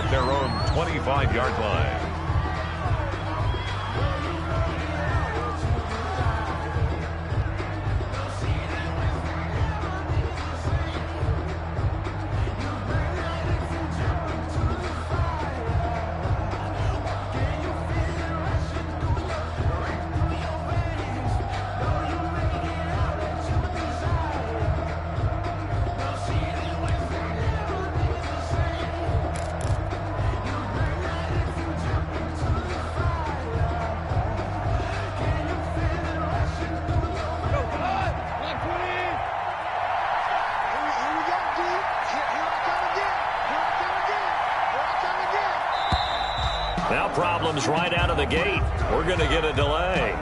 at their own 25-yard line. Now problems right out of the gate. We're going to get a delay.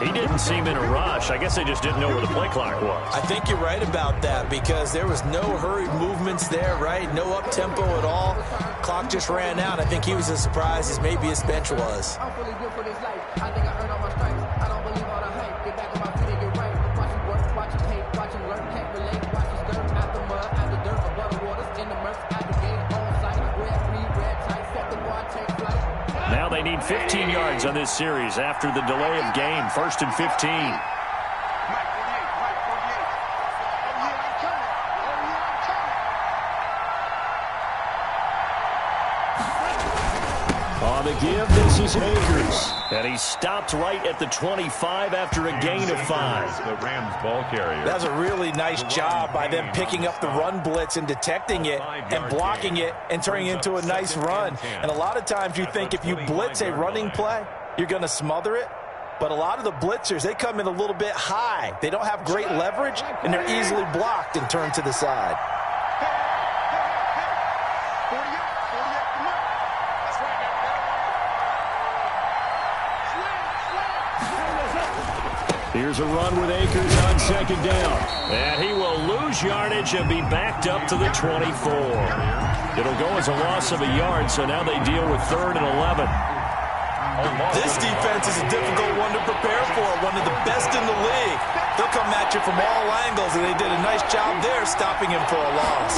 He didn't seem in a rush. I guess they just didn't know where the play clock was. I think you're right about that because there was no hurried movements there, right? No up-tempo at all. Clock just ran out. I think he was as surprised as maybe his bench was. I'm fully good for this life. I think I earned all my stripes. I don't believe all the hype. Get back on my feet and get right. Watching work, watching hate, watching learn, can't relate. Watching skirt out the mud, out the dirt, above the waters, in the murk, out the gate, on site. Red, free, red, tight, set the bar, take flight. Now they need 15 yards on this series after the delay of game. 1st and 15. On the give, this is Akers. And he stopped right at the 25 after a gain of 5. The Rams ball carrier. That's a really nice job by them picking up the run blitz and detecting it and blocking it and turning it into a nice run. And a lot of times you think if you blitz a running play, you're going to smother it. But a lot of the blitzers, they come in a little bit high. They don't have great leverage, and they're easily blocked and turned to the side. Here's a run with Akers on 2nd down. And he will lose yardage and be backed up to the 24. It'll go as a loss of a yard, so now they deal with 3rd and 11. This defense is a difficult one to prepare for, one of the best in the league. They'll come at you from all angles, and they did a nice job there stopping him for a loss.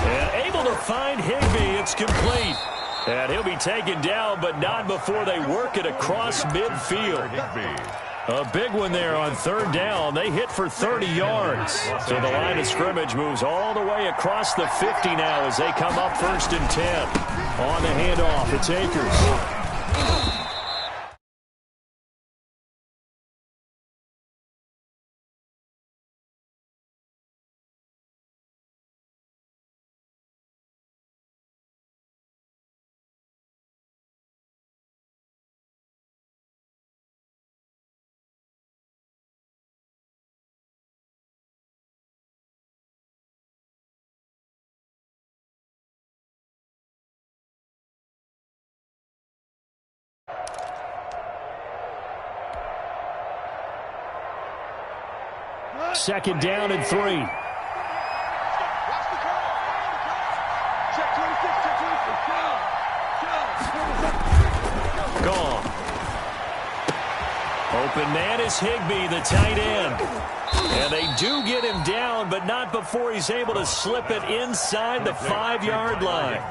And able to find Higbee. It's complete. And he'll be taken down, but not before they work it across midfield. A big one there on 3rd down. They hit for 30 yards. So the line of scrimmage moves all the way across the 50 now as they come up 1st and 10. On the handoff, it's Akers. Second down and 3. Gone. Open man is Higbee, the tight end. And they do get him down, but not before he's able to slip it inside the 5-yard line.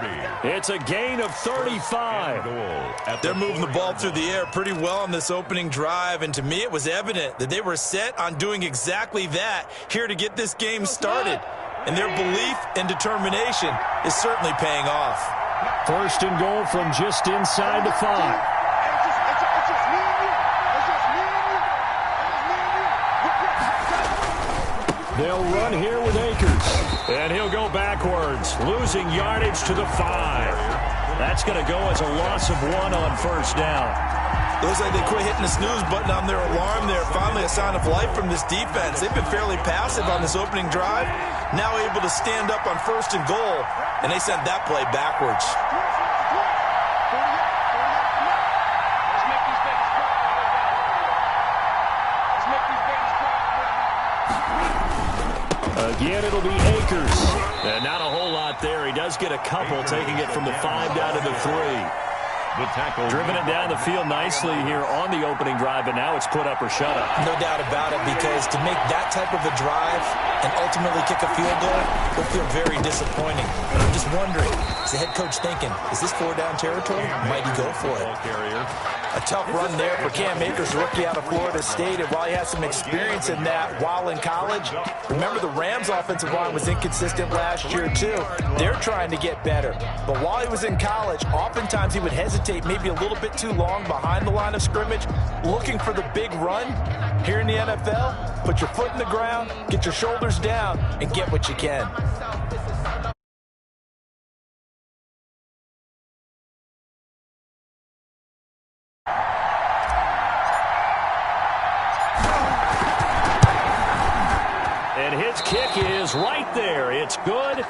It's a gain of 35. They're moving the ball through the air pretty well on this opening drive, and to me it was evident that they were set on doing exactly that here to get this game started. And their belief and determination is certainly paying off. 1st and goal from just inside the 5. They'll run here with Akers. And he'll go backwards, losing yardage to the 5. That's going to go as a loss of 1 on 1st down. Looks like they quit hitting the snooze button on their alarm there. Finally a sign of life from this defense. They've been fairly passive on this opening drive. Now able to stand up on 1st and goal. And they sent that play backwards. Again, it'll be Akers. And not a whole lot there. He does get a couple, taking it from the 5 down to the 3. The tackle. Driven it down the field nicely here on the opening drive, but now it's put up or shut up. No doubt about it, because to make that type of a drive and ultimately kick a field goal will feel very disappointing. But I'm just wondering, is the head coach thinking, is this 4-down territory? Might he go for it? A tough run there for Cam Akers, rookie out of Florida State. And while he has some experience in that while in college, remember the Rams offensive line was inconsistent last year too. They're trying to get better. But while he was in college, oftentimes he would hesitate maybe a little bit too long behind the line of scrimmage, looking for the big run. Here in the NFL, put your foot in the ground, get your shoulders down, and get what you can. And his kick is right there. It's good.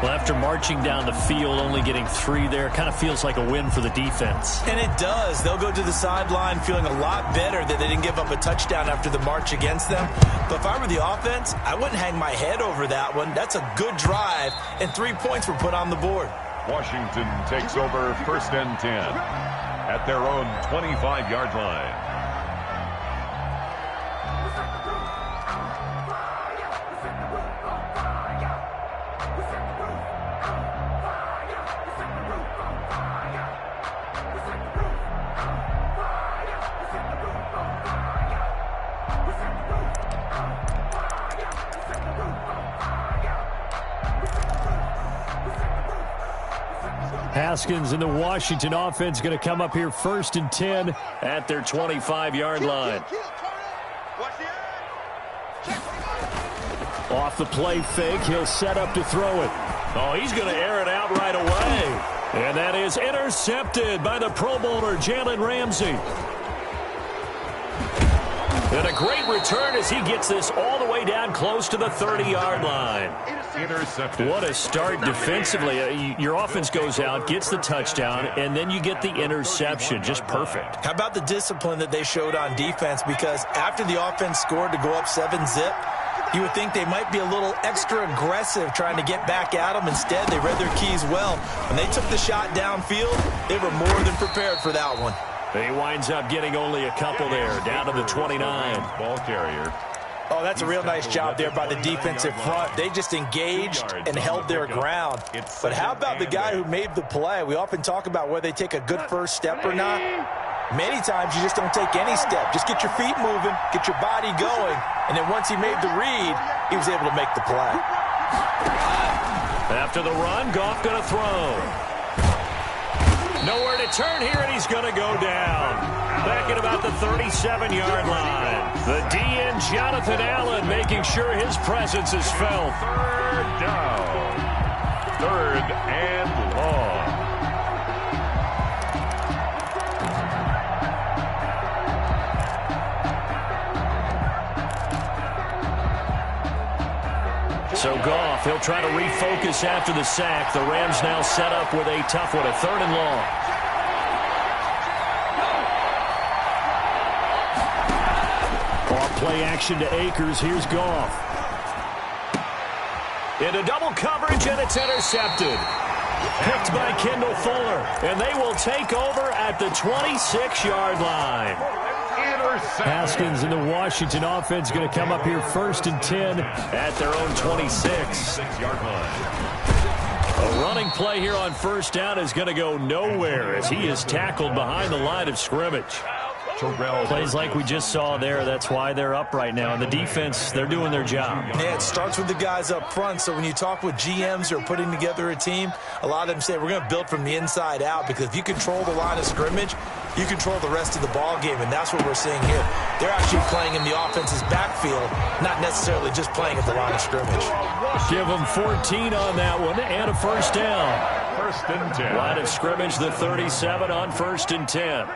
Well, after marching down the field, only getting 3 there, kind of feels like a win for the defense. And it does. They'll go to the sideline feeling a lot better that they didn't give up a touchdown after the march against them. But if I were the offense, I wouldn't hang my head over that one. That's a good drive, and 3 points were put on the board. Washington takes over 1st and 10 at their own 25-yard line. Haskins and the Washington offense going to come up here 1st and 10 at their 25-yard line. Off the play fake, he'll set up to throw it. Oh, he's going to air it out right away. And that is intercepted by the Pro Bowler, Jalen Ramsey. And a great return as he gets this all the way down close to the 30-yard line. Intercepted. What a start defensively. Your offense goes out, gets the touchdown, and then you get the interception. Just perfect. How about the discipline that they showed on defense? Because after the offense scored to go up 7-zip, you would think they might be a little extra aggressive trying to get back at them. Instead, they read their keys well. When they took the shot downfield, they were more than prepared for that one. He winds up getting only a couple there, down to the 29. Ball carrier. Oh, that's a real nice job there by the defensive front. They just engaged and held their ground. But how about the guy who made the play? We often talk about whether they take a good first step or not. Many times you just don't take any step. Just get your feet moving, get your body going, and then once he made the read, he was able to make the play. After the run, Goff going to throw. Nowhere to turn here, and he's going to go down. Back at about the 37-yard line. The DN, Jonathan Allen, making sure his presence is felt. 3rd down. 3rd and long. So Goff, he'll try to refocus after the sack. The Rams now set up with a tough one, a 3rd and long. Off play action to Akers. Here's Goff. Into double coverage, and it's intercepted. Picked by Kendall Fuller. And they will take over at the 26-yard line. Haskins and the Washington offense going to come up here 1st and 10 at their own 26-yard line. A running play here on 1st down is going to go nowhere as he is tackled behind the line of scrimmage. Plays like we just saw there. That's why they're up right now. And the defense, they're doing their job. Yeah, it starts with the guys up front. So when you talk with GMs who are putting together a team, a lot of them say we're going to build from the inside out, because if you control the line of scrimmage, you control the rest of the ball game, and that's what we're seeing here. They're actually playing in the offense's backfield, not necessarily just playing at the line of scrimmage. Give them 14 on that one and a 1st down. 1st and 10. Line of scrimmage, the 37 on 1st and 10.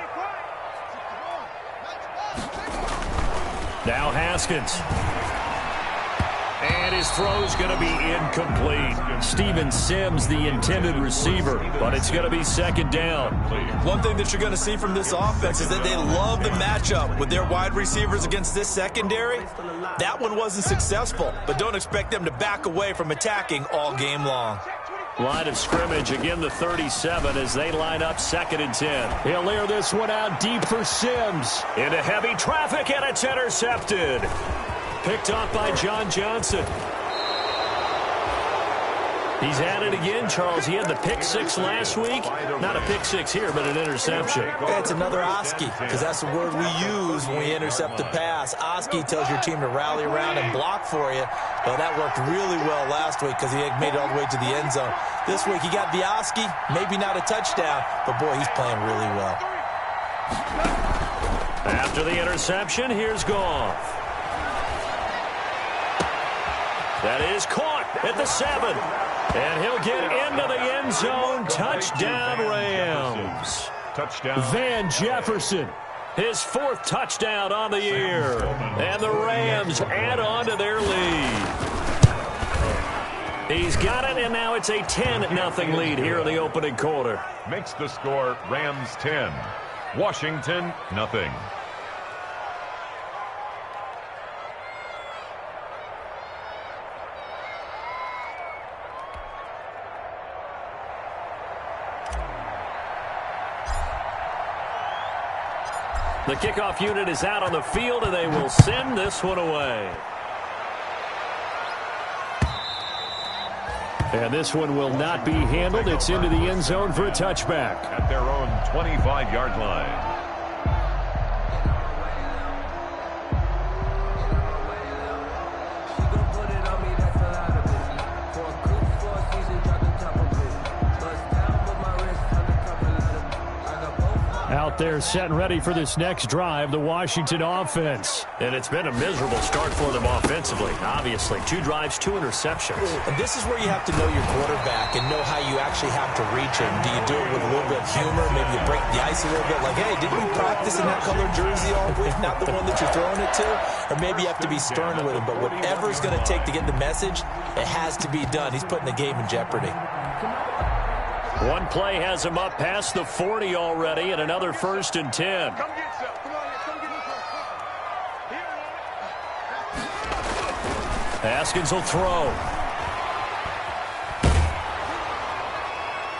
Now Haskins. And his throw's going to be incomplete. Steven Sims, the intended receiver, but it's going to be 2nd down. One thing that you're going to see from this offense is that they love the matchup with their wide receivers against this secondary. That one wasn't successful, but don't expect them to back away from attacking all game long. Line of scrimmage, again the 37 as they line up 2nd and 10. He'll air this one out deep for Sims. Into heavy traffic, and it's intercepted. Picked off by John Johnson. He's at it again, Charles. He had the pick 6 last week. Not a pick 6 here, but an interception. It's another Oski, because that's the word we use when we intercept a pass. Oski tells your team to rally around and block for you. Well, that worked really well last week because he made it all the way to the end zone. This week he got the Oski, maybe not a touchdown, but boy, he's playing really well. After the interception, here's Goff. That is caught at the 7. And he'll get into the end zone. Touchdown, Rams. Touchdown. Van Jefferson, his 4th touchdown on the year. And the Rams add on to their lead. He's got it, and now it's a 10-0 lead here in the opening quarter. Makes the score Rams 10, Washington nothing. The kickoff unit is out on the field, and they will send this one away. And this one will not be handled. It's into the end zone for a touchback. At their own 25-yard line. Out there set and ready for this next drive, the Washington offense. And it's been a miserable start for them offensively. Obviously, 2 drives, 2 interceptions. And this is where you have to know your quarterback and know how you actually have to reach him. Do you do it with a little bit of humor? Maybe you break the ice a little bit. Like, hey, didn't we practice in that colored jersey all week? Not the one that you're throwing it to? Or maybe you have to be stern with him. But whatever it's going to take to get the message, it has to be done. He's putting the game in jeopardy. One play has him up past the 40 already, and another 1st and 10. Haskins will throw.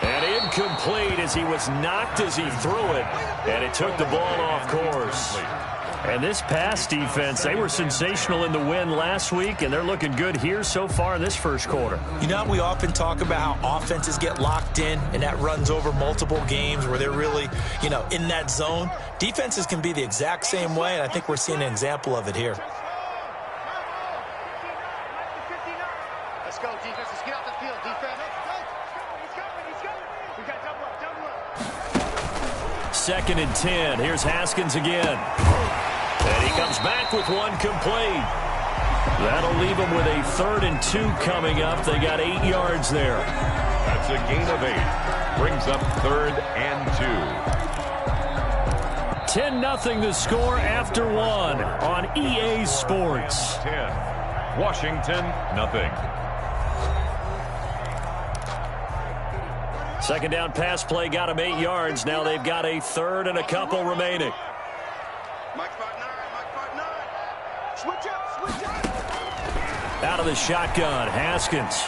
And incomplete as he was knocked as he threw it, and it took the ball off course. And this pass defense, they were sensational in the win last week, and they're looking good here so far in this first quarter. You know, we often talk about how offenses get locked in, and that runs over multiple games where they're really, in that zone. Defenses can be the exact same way, and I think we're seeing an example of it here. Let's go, defense. Let's get out the field, defense. We got double up. 2nd and 10. Here's Haskins again. And he comes back with one complete. That'll leave them with a 3rd and 2 coming up. They got 8 yards there. That's a gain of 8. Brings up 3rd and 2. 10-0 the score after 1 on EA Sports. 10. Washington nothing. 2nd down pass play got them 8 yards. Now they've got a 3rd and a couple remaining. Out of the shotgun, Haskins.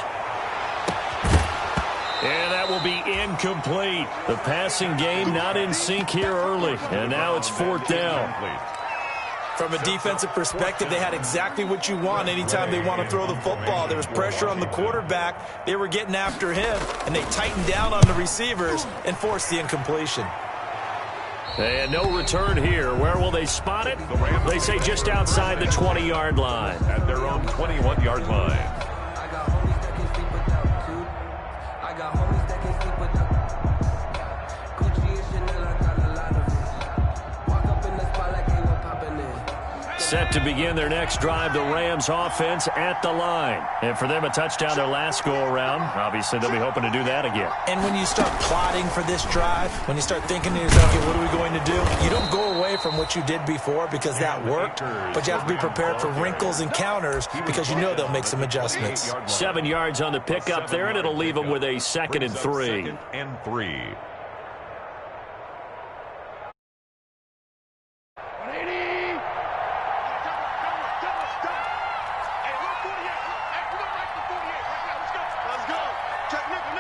And that will be incomplete. The passing game not in sync here early. And now it's 4th down. From a defensive perspective, they had exactly what you want anytime they want to throw the football. There was pressure on the quarterback. They were getting after him, and they tightened down on the receivers and forced the incompletion. And no return here. Where will they spot it? They say just outside the 20-yard line. At their own 21-yard line. I got homies that can sleep without two. I got homies that can sleep without Gucci and Chanel. I got a lot of it. Walk up in the spot like they were popping in. Set to begin their next drive, the Rams offense at the line. And for them, a touchdown their last go-around. Obviously, they'll be hoping to do that again. And when you start plotting for this drive, when you start thinking to yourself, okay, what are we going to do? You don't go away from what you did before because that worked, but you have to be prepared for wrinkles and counters because you know they'll make some adjustments. 7 yards on the pickup there, and it'll leave them with a 2nd and 3. 2nd and 3. Let's go. Check nickel.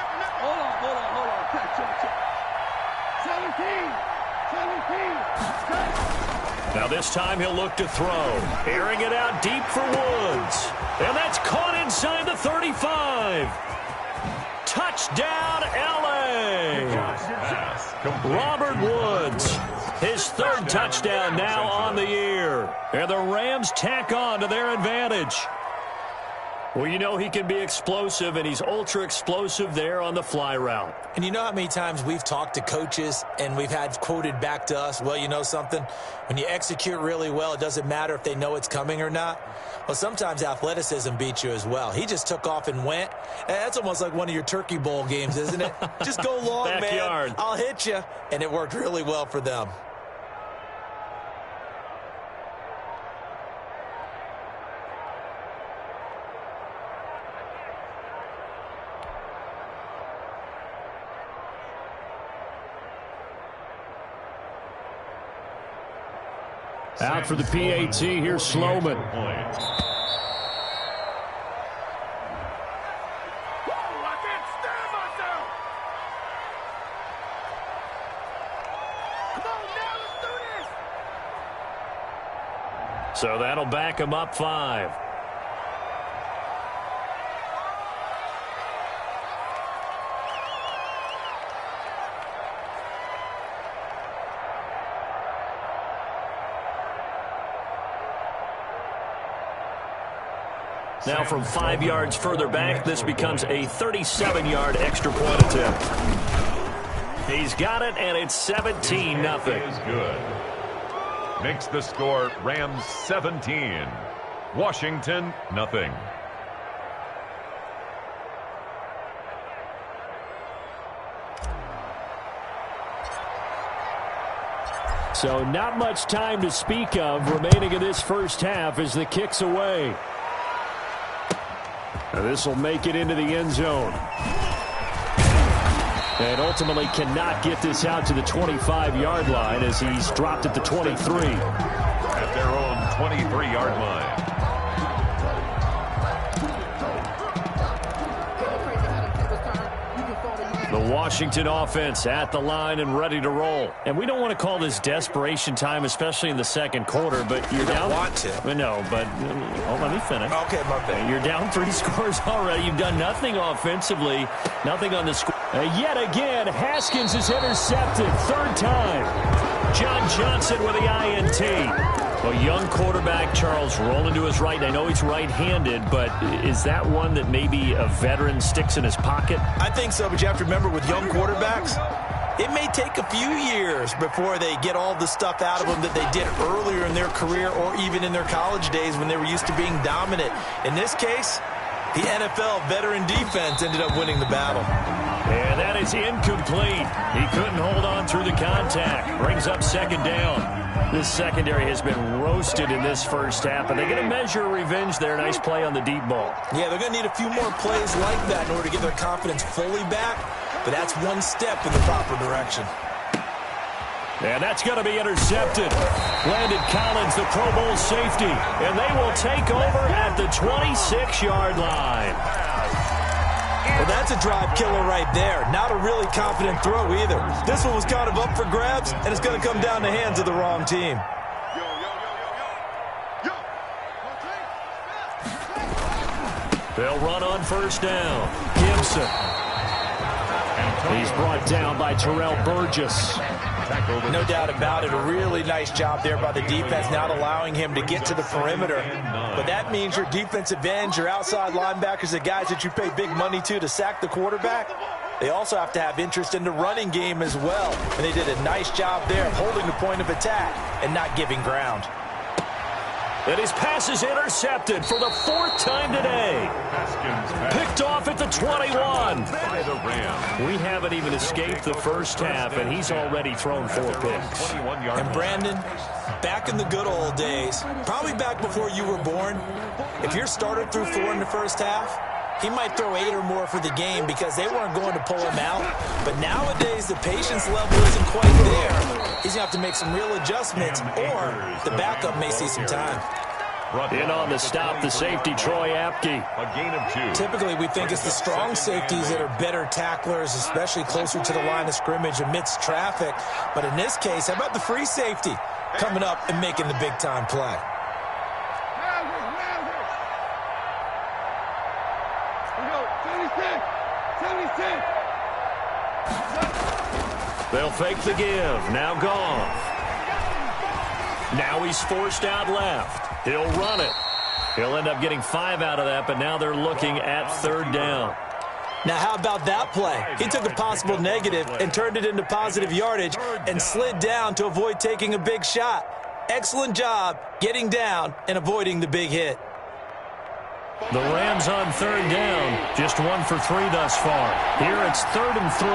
Now this time he'll look to throw. Airing it out deep for Woods. And that's caught inside the 35. Touchdown, L.A. Robert Woods, his third touchdown now on the year. And the Rams tack on to their advantage. Well, you know he can be explosive, and he's ultra-explosive there on the fly route. And you know how many times we've talked to coaches and we've had quoted back to us, well, you know something? When you execute really well, it doesn't matter if they know it's coming or not. Well, sometimes athleticism beats you as well. He just took off and went. That's almost like one of your Turkey Bowl games, isn't it? Just go long, Backyard. man. I'll hit you. And it worked really well for them. Out for the PAT, here's Sloman. So that'll back him up 5. Now from 5 yards further back, this becomes a 37-yard extra point attempt. He's got it, and it's 17-0. Is good. Makes the score Rams 17, Washington nothing. So not much time to speak of remaining in this first half as the kick's away. This will make it into the end zone. And ultimately cannot get this out to the 25-yard line as he's dropped at the 23. At their own 23-yard line. The Washington offense at the line and ready to roll. And we don't want to call this desperation time, especially in the second quarter, but you're down. Want to. No, but let me finish. Okay, my bad. You're down 3 scores already. You've done nothing offensively, nothing on the score. Yet again, Haskins is intercepted. 3rd time. John Johnson with the INT. A young quarterback, Charles, rolling to his right. I know he's right-handed, but is that one that maybe a veteran sticks in his pocket? I think so, but you have to remember with young quarterbacks, it may take a few years before they get all the stuff out of them that they did earlier in their career or even in their college days when they were used to being dominant. In this case, the NFL veteran defense ended up winning the battle. And that is incomplete. He couldn't hold on through the contact. Brings up 2nd down. This secondary has been roasted in this first half, and they're going to measure revenge there. Nice play on the deep ball. Yeah, they're going to need a few more plays like that in order to get their confidence fully back, but that's one step in the proper direction. And that's going to be intercepted. Landon Collins, the Pro Bowl safety, and they will take over at the 26-yard line. Well, that's a drive killer right there. Not a really confident throw either. This one was kind of up for grabs, and it's going to come down the hands of the wrong team. They'll run on 1st down. Gibson. He's brought down by Terrell Burgess. No doubt about it. A really nice job there by the defense, not allowing him to get to the perimeter. But that means your defensive ends, your outside linebackers, the guys that you pay big money to sack the quarterback, they also have to have interest in the running game as well. And they did a nice job there of holding the point of attack and not giving ground. And his pass is intercepted for the 4th time today. Picked off at the 21. We haven't even escaped the first half, and he's already thrown 4 picks. And Brandon, back in the good old days, probably back before you were born, if your starter threw 4 in the first half, he might throw 8 or more for the game because they weren't going to pull him out. But nowadays, the patience level isn't quite there. He's going to have to make some real adjustments, or the backup may see some time. In on the stop, the safety, Troy Apke. A gain of 2. Typically, we think it's the strong safeties that are better tacklers, especially closer to the line of scrimmage amidst traffic. But in this case, how about the free safety? coming up and making the big-time play. They'll fake the give. Now Goff. Now he's forced out left. He'll run it. He'll end up getting 5 out of that, but now they're looking at 3rd down. Now, how about that play? He took a possible negative and turned it into positive yardage and slid down to avoid taking a big shot. Excellent job getting down and avoiding the big hit. The Rams on 3rd down, just 1 for 3 thus far. Here it's 3rd and 3.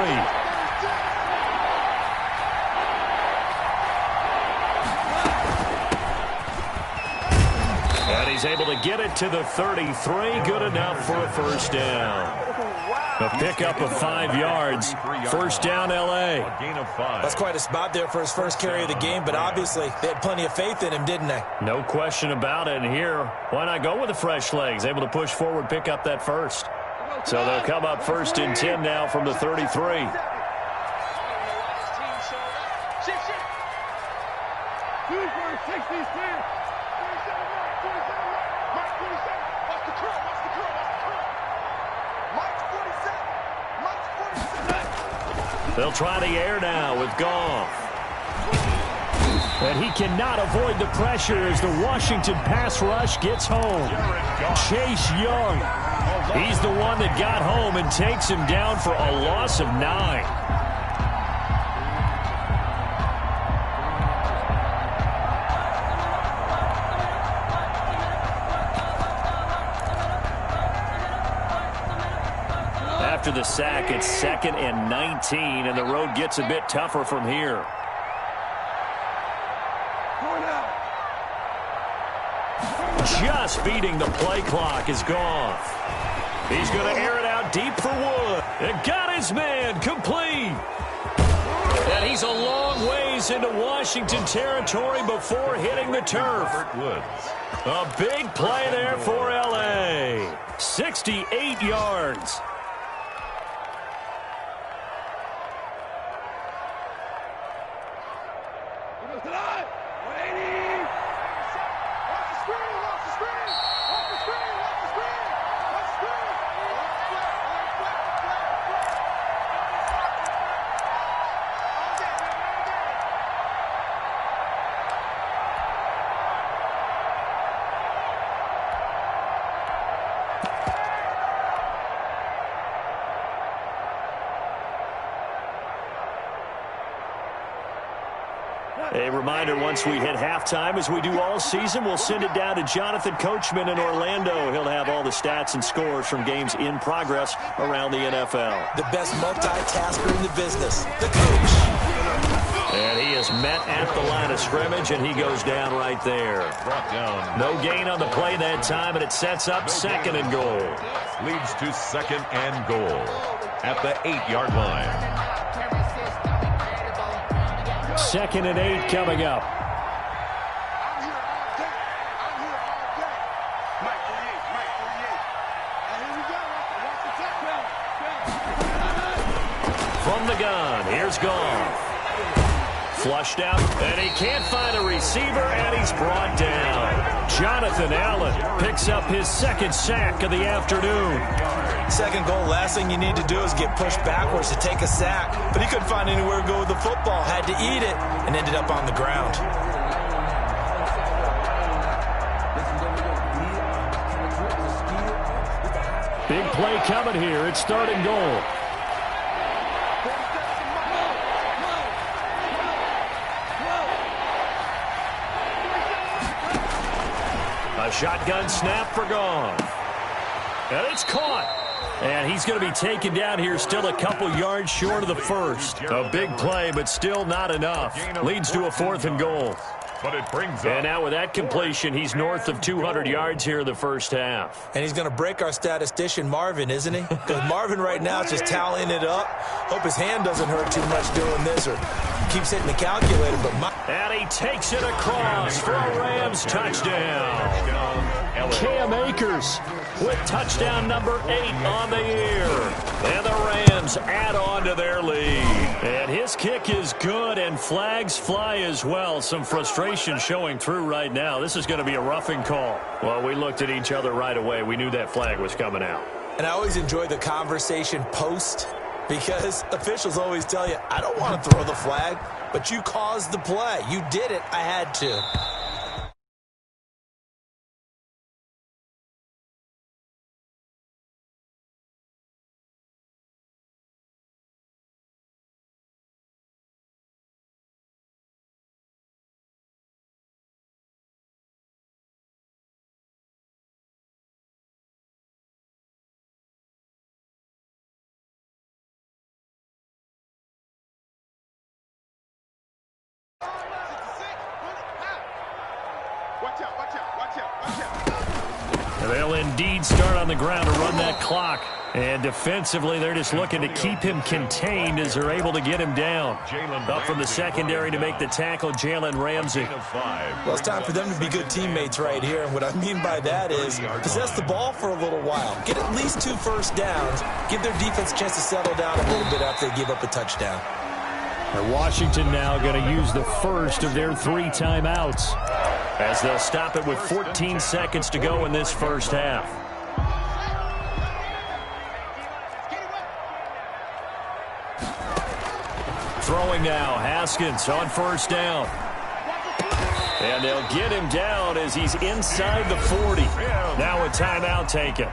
And he's able to get it to the 33. Good enough for a 1st down. A pickup of 5 yards. 1st down, L.A. That's quite a spot there for his first carry of the game, but obviously they had plenty of faith in him, didn't they? No question about it. And here, why not go with the fresh legs? Able to push forward, pick up that 1st. So they'll come up 1st and 10 now from the 33. They'll try the air now with Goff. And he cannot avoid the pressure as the Washington pass rush gets home. Chase Young. He's the one that got home and takes him down for a loss of 9. After the sack, it's 2nd and 19, and the road gets a bit tougher from here. Just beating the play clock is Goff. He's going to air it out deep for Wood. And got his man complete. And he's a long ways into Washington territory before hitting the turf. A big play there for L.A. 68 yards. A reminder, once we hit halftime, as we do all season, we'll send it down to Jonathan Coachman in Orlando. He'll have all the stats and scores from games in progress around the NFL. The best multitasker in the business, the coach. And he is met at the line of scrimmage, and he goes down right there. No gain on the play that time, and it sets up 2nd and goal. Leads to 2nd and goal at the 8-yard line. 2nd and 8 coming up. From the gun, here's Goff. Flushed out, and he can't find a receiver, and he's brought down. Jonathan Allen picks up his 2nd sack of the afternoon. 2nd goal, last thing you need to do is get pushed backwards to take a sack. But he couldn't find anywhere to go with the football, had to eat it, and ended up on the ground. Big play coming here. It's 3rd and goal. A shotgun snap for Goff. And it's caught. And he's going to be taken down here, still a couple yards short of the 1st. A big play, but still not enough. Leads to a 4th and goal. But it brings and now with that completion, he's north of 200 yards here in the 1st half. And he's going to break our statistician Marvin, isn't he? Because Marvin right now is just tallying it up. Hope his hand doesn't hurt too much doing this or keeps hitting the calculator. And he takes it across for a Rams touchdown. Cam Akers with touchdown number 8 on the year. And the Rams add on to their lead. And his kick is good, and flags fly as well. Some frustration showing through right now. This is going to be a roughing call. Well, we looked at each other right away. We knew that flag was coming out. And I always enjoy the conversation post, because officials always tell you, I don't want to throw the flag, but you caused the play. You did it. I had to. They'll indeed start on the ground to run that clock. And defensively, they're just looking to keep him contained as they're able to get him down. Up from the secondary to make the tackle, Jalen Ramsey. Well, it's time for them to be good teammates right here. And what I mean by that is possess the ball for a little while. Get at least 2 first downs. Give their defense a chance to settle down a little bit after they give up a touchdown. And Washington now going to use the first of their 3 timeouts, as they'll stop it with 14 seconds to go in this first half. Throwing now, Haskins on first down. And they'll get him down as he's inside the 40. Now a timeout taken.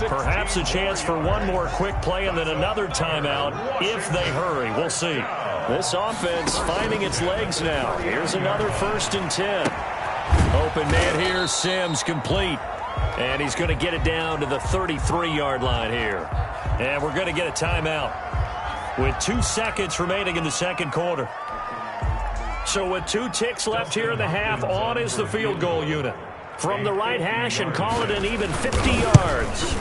Perhaps a chance for one more quick play and then another timeout if they hurry. We'll see. This offense finding its legs now. Here's another 1st and 10. Open man here, Sims complete. And he's going to get it down to the 33-yard line here. And we're going to get a timeout with 2 seconds remaining in the second quarter. So with 2 ticks left here in the half, on is the field goal unit. From the right hash and call it an even 50 yards.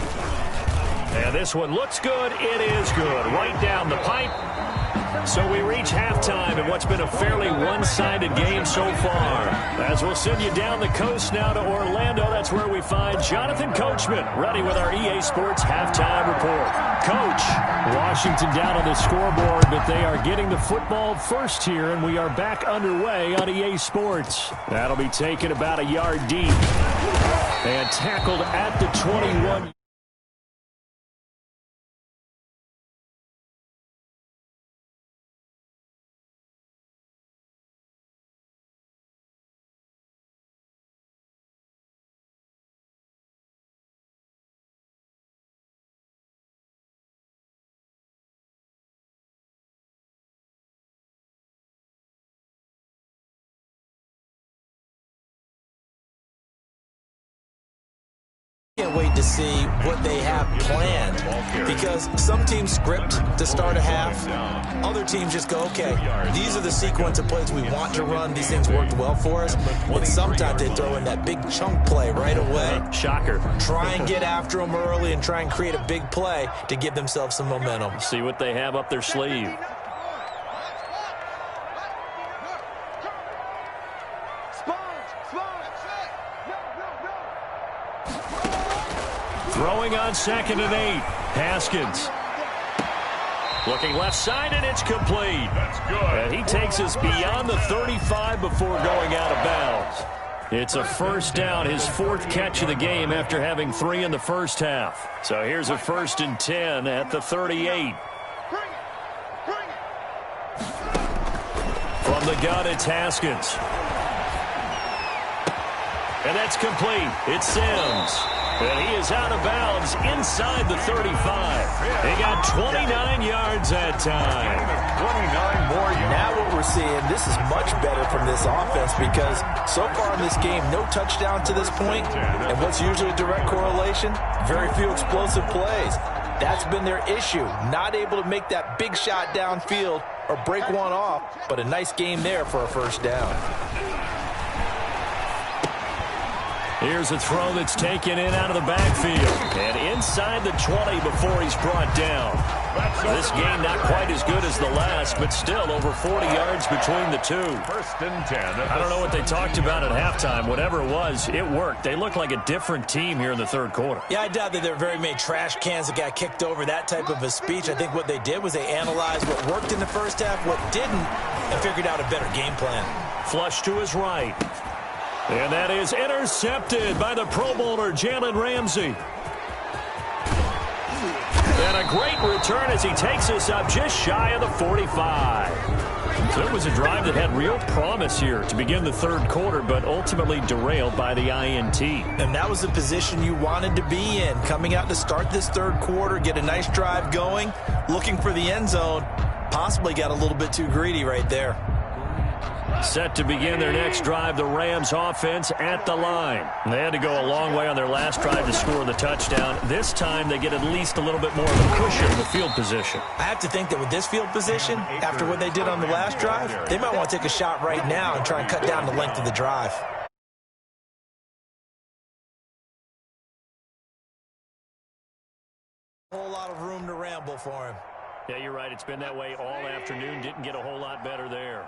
And this one looks good. It is good. Right down the pipe. So we reach halftime in what's been a fairly one-sided game so far. As we'll send you down the coast now to Orlando, that's where we find Jonathan Coachman, ready with our EA Sports halftime report. Coach, Washington down on the scoreboard, but they are getting the football first here, and we are back underway on EA Sports. That'll be taken about a yard deep and tackled at the 21. Can't wait to see what they have planned, because some teams script to start a half. Other teams just go, okay, these are the sequence of plays we want to run. These things worked well for us. And sometimes they throw in that big chunk play right away. Shocker. Try and get after them early and try and create a big play to give themselves some momentum. See what they have up their sleeve. Throwing on 2nd and 8. Haskins. Looking left side, and it's complete. That's good. And he takes us beyond the 35 before going out of bounds. It's a first down, his 4th catch of the game after having 3 in the first half. So here's a 1st and 10 at the 38. From the gun, it's Haskins. And that's complete. It's Sims. And he is out of bounds inside the 35. He got 29 yards that time. 29 more yards. Now what we're seeing, this is much better from this offense, because so far in this game, no touchdown to this point. And what's usually a direct correlation? Very few explosive plays. That's been their issue. Not able to make that big shot downfield or break one off, but a nice game there for a first down. Here's a throw that's taken in out of the backfield. And inside the 20 before he's brought down. This game not quite as good as the last, but still over 40 yards between the two. First and 10. I don't know what they talked about at halftime. Whatever it was, it worked. They look like a different team here in the third quarter. Yeah, I doubt that there were very many trash cans that got kicked over, that type of a speech. I think what they did was they analyzed what worked in the first half, what didn't, and figured out a better game plan. Flush to his right. And that is intercepted by the Pro Bowler, Jalen Ramsey. And a great return as he takes us up just shy of the 45. So it was a drive that had real promise here to begin the third quarter, but ultimately derailed by the INT. And that was the position you wanted to be in, coming out to start this third quarter, get a nice drive going, looking for the end zone. Possibly got a little bit too greedy right there. Set to begin their next drive, the Rams offense at the line. They had to go a long way on their last drive to score the touchdown. This time they get at least a little bit more of a cushion in the field position. I have to think that with this field position, after what they did on the last drive, they might want to take a shot right now and try and cut down the length of the drive. A whole lot of room to ramble for him. Yeah, you're right. It's been that way all afternoon. Didn't get a whole lot better there.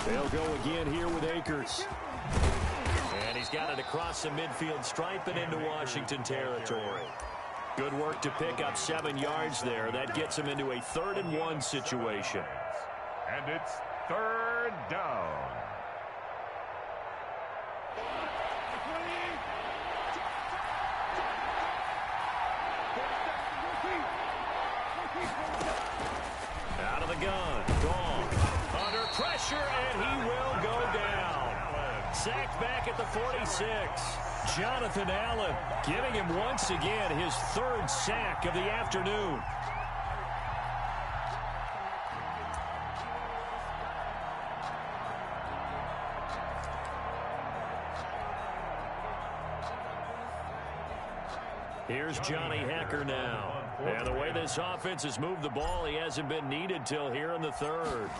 They'll go again here with Akers. And he's got it across the midfield stripe and into Washington territory. Good work to pick up 7 yards there. That gets him into a 3rd and 1 situation. And it's 3rd down. Out of the gun. Gone. Under pressure, and he will go down. Sacked back at the 46. Jonathan Allen giving him once again his 3rd sack of the afternoon. Here's Johnny Hacker now. And the way this offense has moved the ball, he hasn't been needed till here in the 3rd.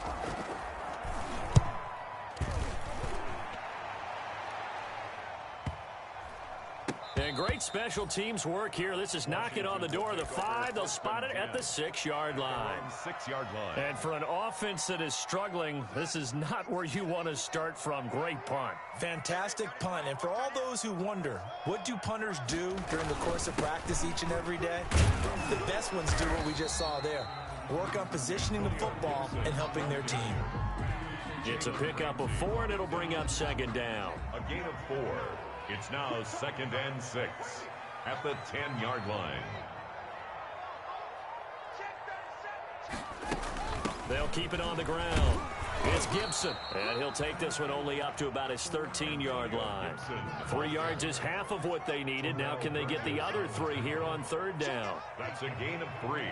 And great special teams work here. This is knocking on the door of the 5. They'll spot it at the 6-yard line. 6-yard line. And for an offense that is struggling, this is not where you want to start from. Great punt. Fantastic punt. And for all those who wonder, what do punters do during the course of practice each and every day? The best ones do what we just saw there. Work on positioning the football and helping their team. It's a pickup of 4, and it'll bring up 2nd down. A gain of 4. It's now 2nd and 6 at the 10-yard line. They'll keep it on the ground. It's Gibson, and he'll take this one only up to about his 13-yard line. 3 yards is half of what they needed. Now can they get the other 3 here on 3rd down? That's a gain of 3.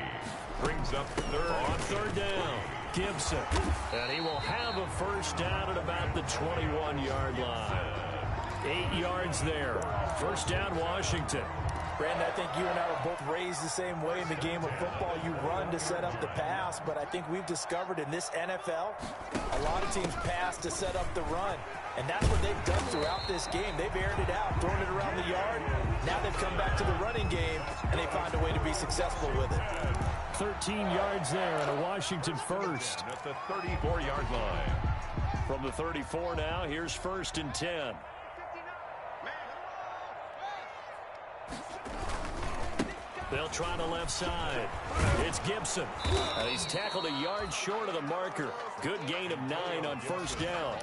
Brings up 3rd. On 3rd down, Gibson. And he will have a 1st down at about the 21-yard line. 8 yards there. 1st down, Washington. Brandon, I think you and I were both raised the same way in the game of football. You run to set up the pass, but I think we've discovered in this NFL, a lot of teams pass to set up the run. And that's what they've done throughout this game. They've aired it out, thrown it around the yard. Now they've come back to the running game, and they find a way to be successful with it. 13 yards there and a Washington 1st. At the 34-yard line. From the 34 now, here's 1st and 10. They'll try the left side. It's Gibson. He's tackled a yard short of the marker. Good gain of 9 on 1st down.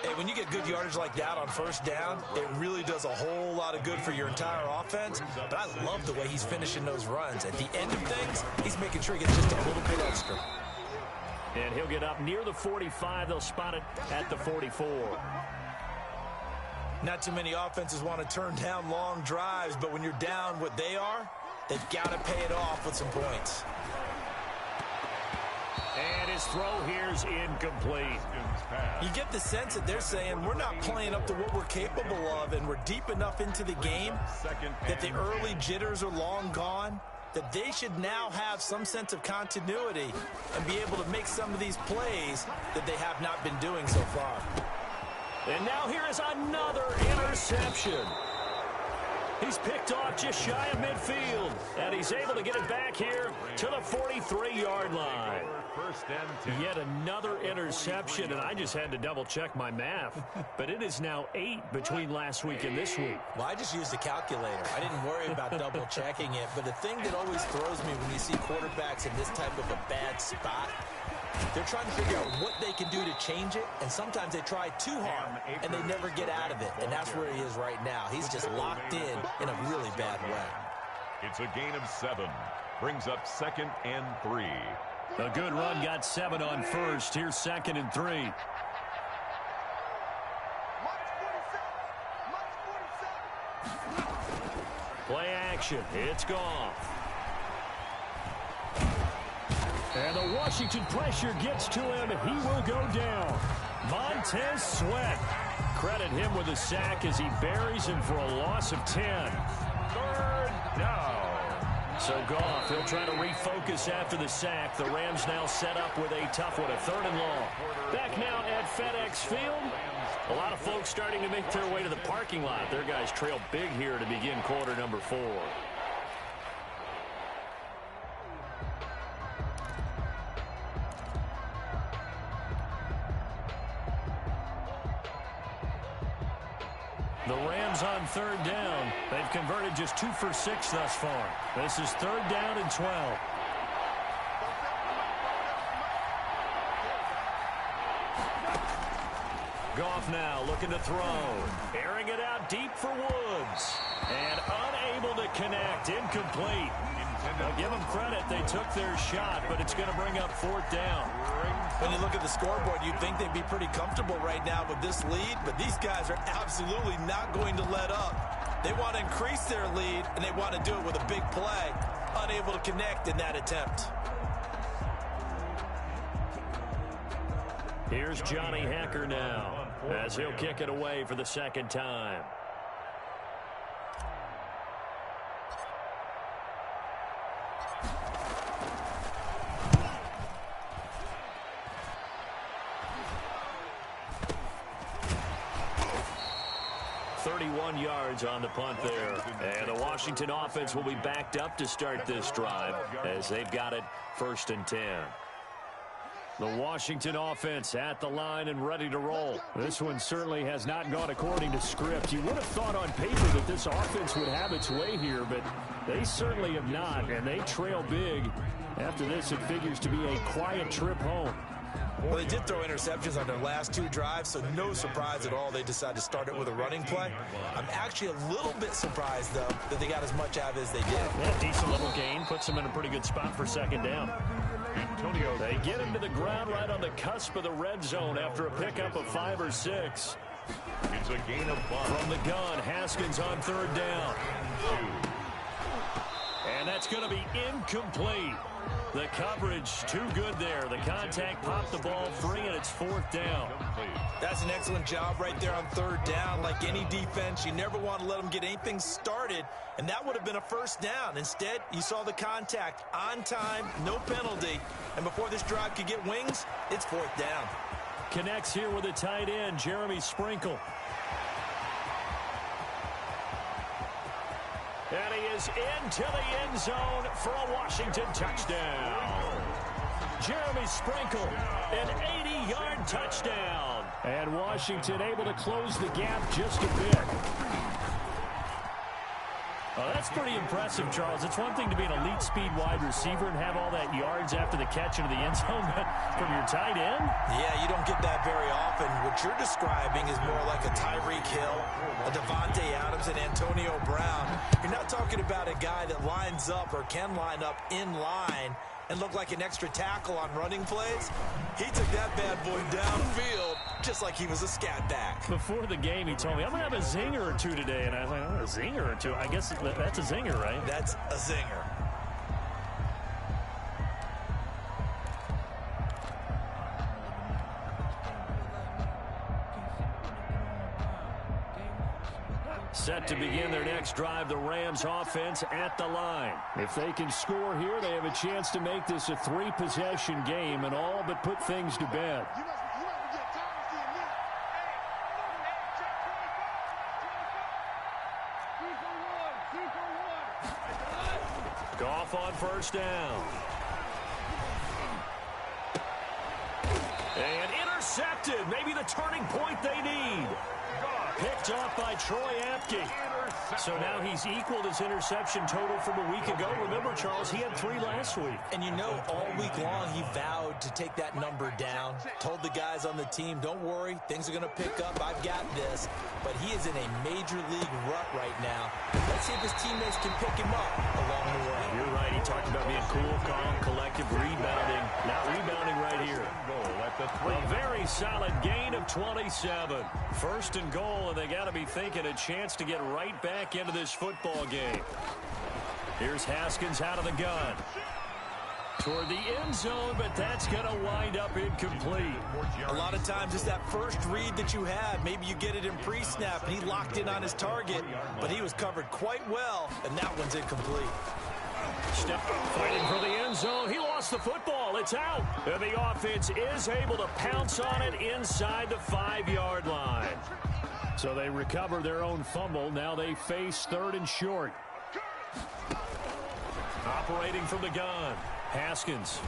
Hey, when you get good yardage like that on 1st down, it really does a whole lot of good for your entire offense. But I love the way he's finishing those runs. At the end of things, he's making sure he gets just a little bit extra. And he'll get up near the 45. They'll spot it at the 44. Not too many offenses want to turn down long drives, but when you're down what they are, they've got to pay it off with some points. And his throw here's incomplete. You get the sense that they're saying we're not playing up to what we're capable of, and we're deep enough into the game that the early jitters are long gone. that they should now have some sense of continuity and be able to make some of these plays that they have not been doing so far. And now here is another interception. He's picked off just shy of midfield, and he's able to get it back here to the 43-yard line. Yet another interception, and I just had to double-check my math. But it is now 8 between last week and this week. Well, I just used a calculator. I didn't worry about double-checking it. But the thing that always throws me when you see quarterbacks in this type of a bad spot, they're trying to figure out what they can do to change it, and sometimes they try too hard, and they never get out of it. And that's where he is right now. He's just locked in a really bad way. It's a gain of 7. Brings up 2nd and 3. A good run got 7 on first. Here's 2nd and 3. Play action. It's Goff. And the Washington pressure gets to him. He will go down. Montez Sweat. Credit him with a sack as he buries him for a loss of 10. 3rd down. So Goff, he'll try to refocus after the sack. The Rams now set up with a tough one, a 3rd and long. Back now at FedEx Field. A lot of folks starting to make their way to the parking lot. Their guys trail big here to begin quarter number 4. The Rams on 3rd down. They've converted just 2 for 6 thus far. This is 3rd down and 12. Goff now looking to throw. Airing it out deep for Woods. And unable to connect. Incomplete. I'll give them credit. They took their shot, but it's going to bring up 4th down. When you look at the scoreboard, you'd think they'd be pretty comfortable right now with this lead, but these guys are absolutely not going to let up. They want to increase their lead, and they want to do it with a big play. Unable to connect in that attempt. Here's Johnny Hecker now, as he'll kick it away for the 2nd time. Yards on the punt there. And the Washington offense will be backed up to start this drive as they've got it 1st and 10. The Washington offense at the line and ready to roll. This one certainly has not gone according to script. You would have thought on paper that this offense would have its way here, but they certainly have not, and they trail big. After this, it figures to be a quiet trip home. Well, they did throw interceptions on their last 2 drives, so no surprise at all they decided to start it with a running play. I'm actually a little bit surprised, though, that they got as much out of it as they did. Yeah, decent little gain. Puts them in a pretty good spot for 2nd down. They get him to the ground right on the cusp of the red zone after a pickup of 5 or 6. It's a gain of 5. From the gun, Haskins on 3rd down. 2. And that's going to be incomplete. The coverage too good there. The contact popped the ball free, and it's 4th down. That's an excellent job right there on 3rd down. Like any defense, you never want to let them get anything started, and that would have been a 1st down. Instead, you saw the contact on time, no penalty, and before this drive could get wings, it's 4th down. Connects here with a tight end, Jeremy Sprinkle. And he is into the end zone for a Washington touchdown. Jeremy Sprinkle, an 80-yard touchdown. And Washington able to close the gap just a bit. That's pretty impressive, Charles. It's one thing to be an elite speed wide receiver and have all that yards after the catch into the end zone, but from your tight end? Yeah, you don't get that very often. What you're describing is more like a Tyreek Hill, a Devontae Adams, and Antonio Brown. You're not talking about a guy that lines up or can line up in line and look like an extra tackle on running plays. He took that bad boy downfield just like he was a scat back. Before the game, he told me, I'm going to have a zinger or 2 today. And I was like, oh, a zinger or 2? I guess that's a zinger, right? That's a zinger. Set to begin their next drive, the Rams offense at the line. If they can score here, they have a chance to make this a 3-possession game and all but put things to bed. Goff on first down. And intercepted. Maybe the turning point they need. Picked off by Troy Apke. So now he's equaled his interception total from a week ago. Remember, Charles, he had 3 last week. And you know, all week long he vowed to take that number down. Told the guys on the team, don't worry, things are going to pick up. I've got this. But he is in a major league rut right now. Let's see if his teammates can pick him up along the way. You're right. He talked about being cool, calm, collective, rebounding. Not rebounding right here. A very solid gain of 27. First and goal, and they got to be thinking a chance to get right back into this football game. Here's Haskins out of the gun. Toward the end zone, but that's going to wind up incomplete. A lot of times it's that first read that you have. Maybe you get it in pre-snap, and he locked in on his target, but he was covered quite well, and that one's incomplete. Step fighting for the end zone. He lost the football. It's out. And the offense is able to pounce on it inside the 5-yard line. So they recover their own fumble. Now they face 3rd and short. Operating from the gun. Haskins.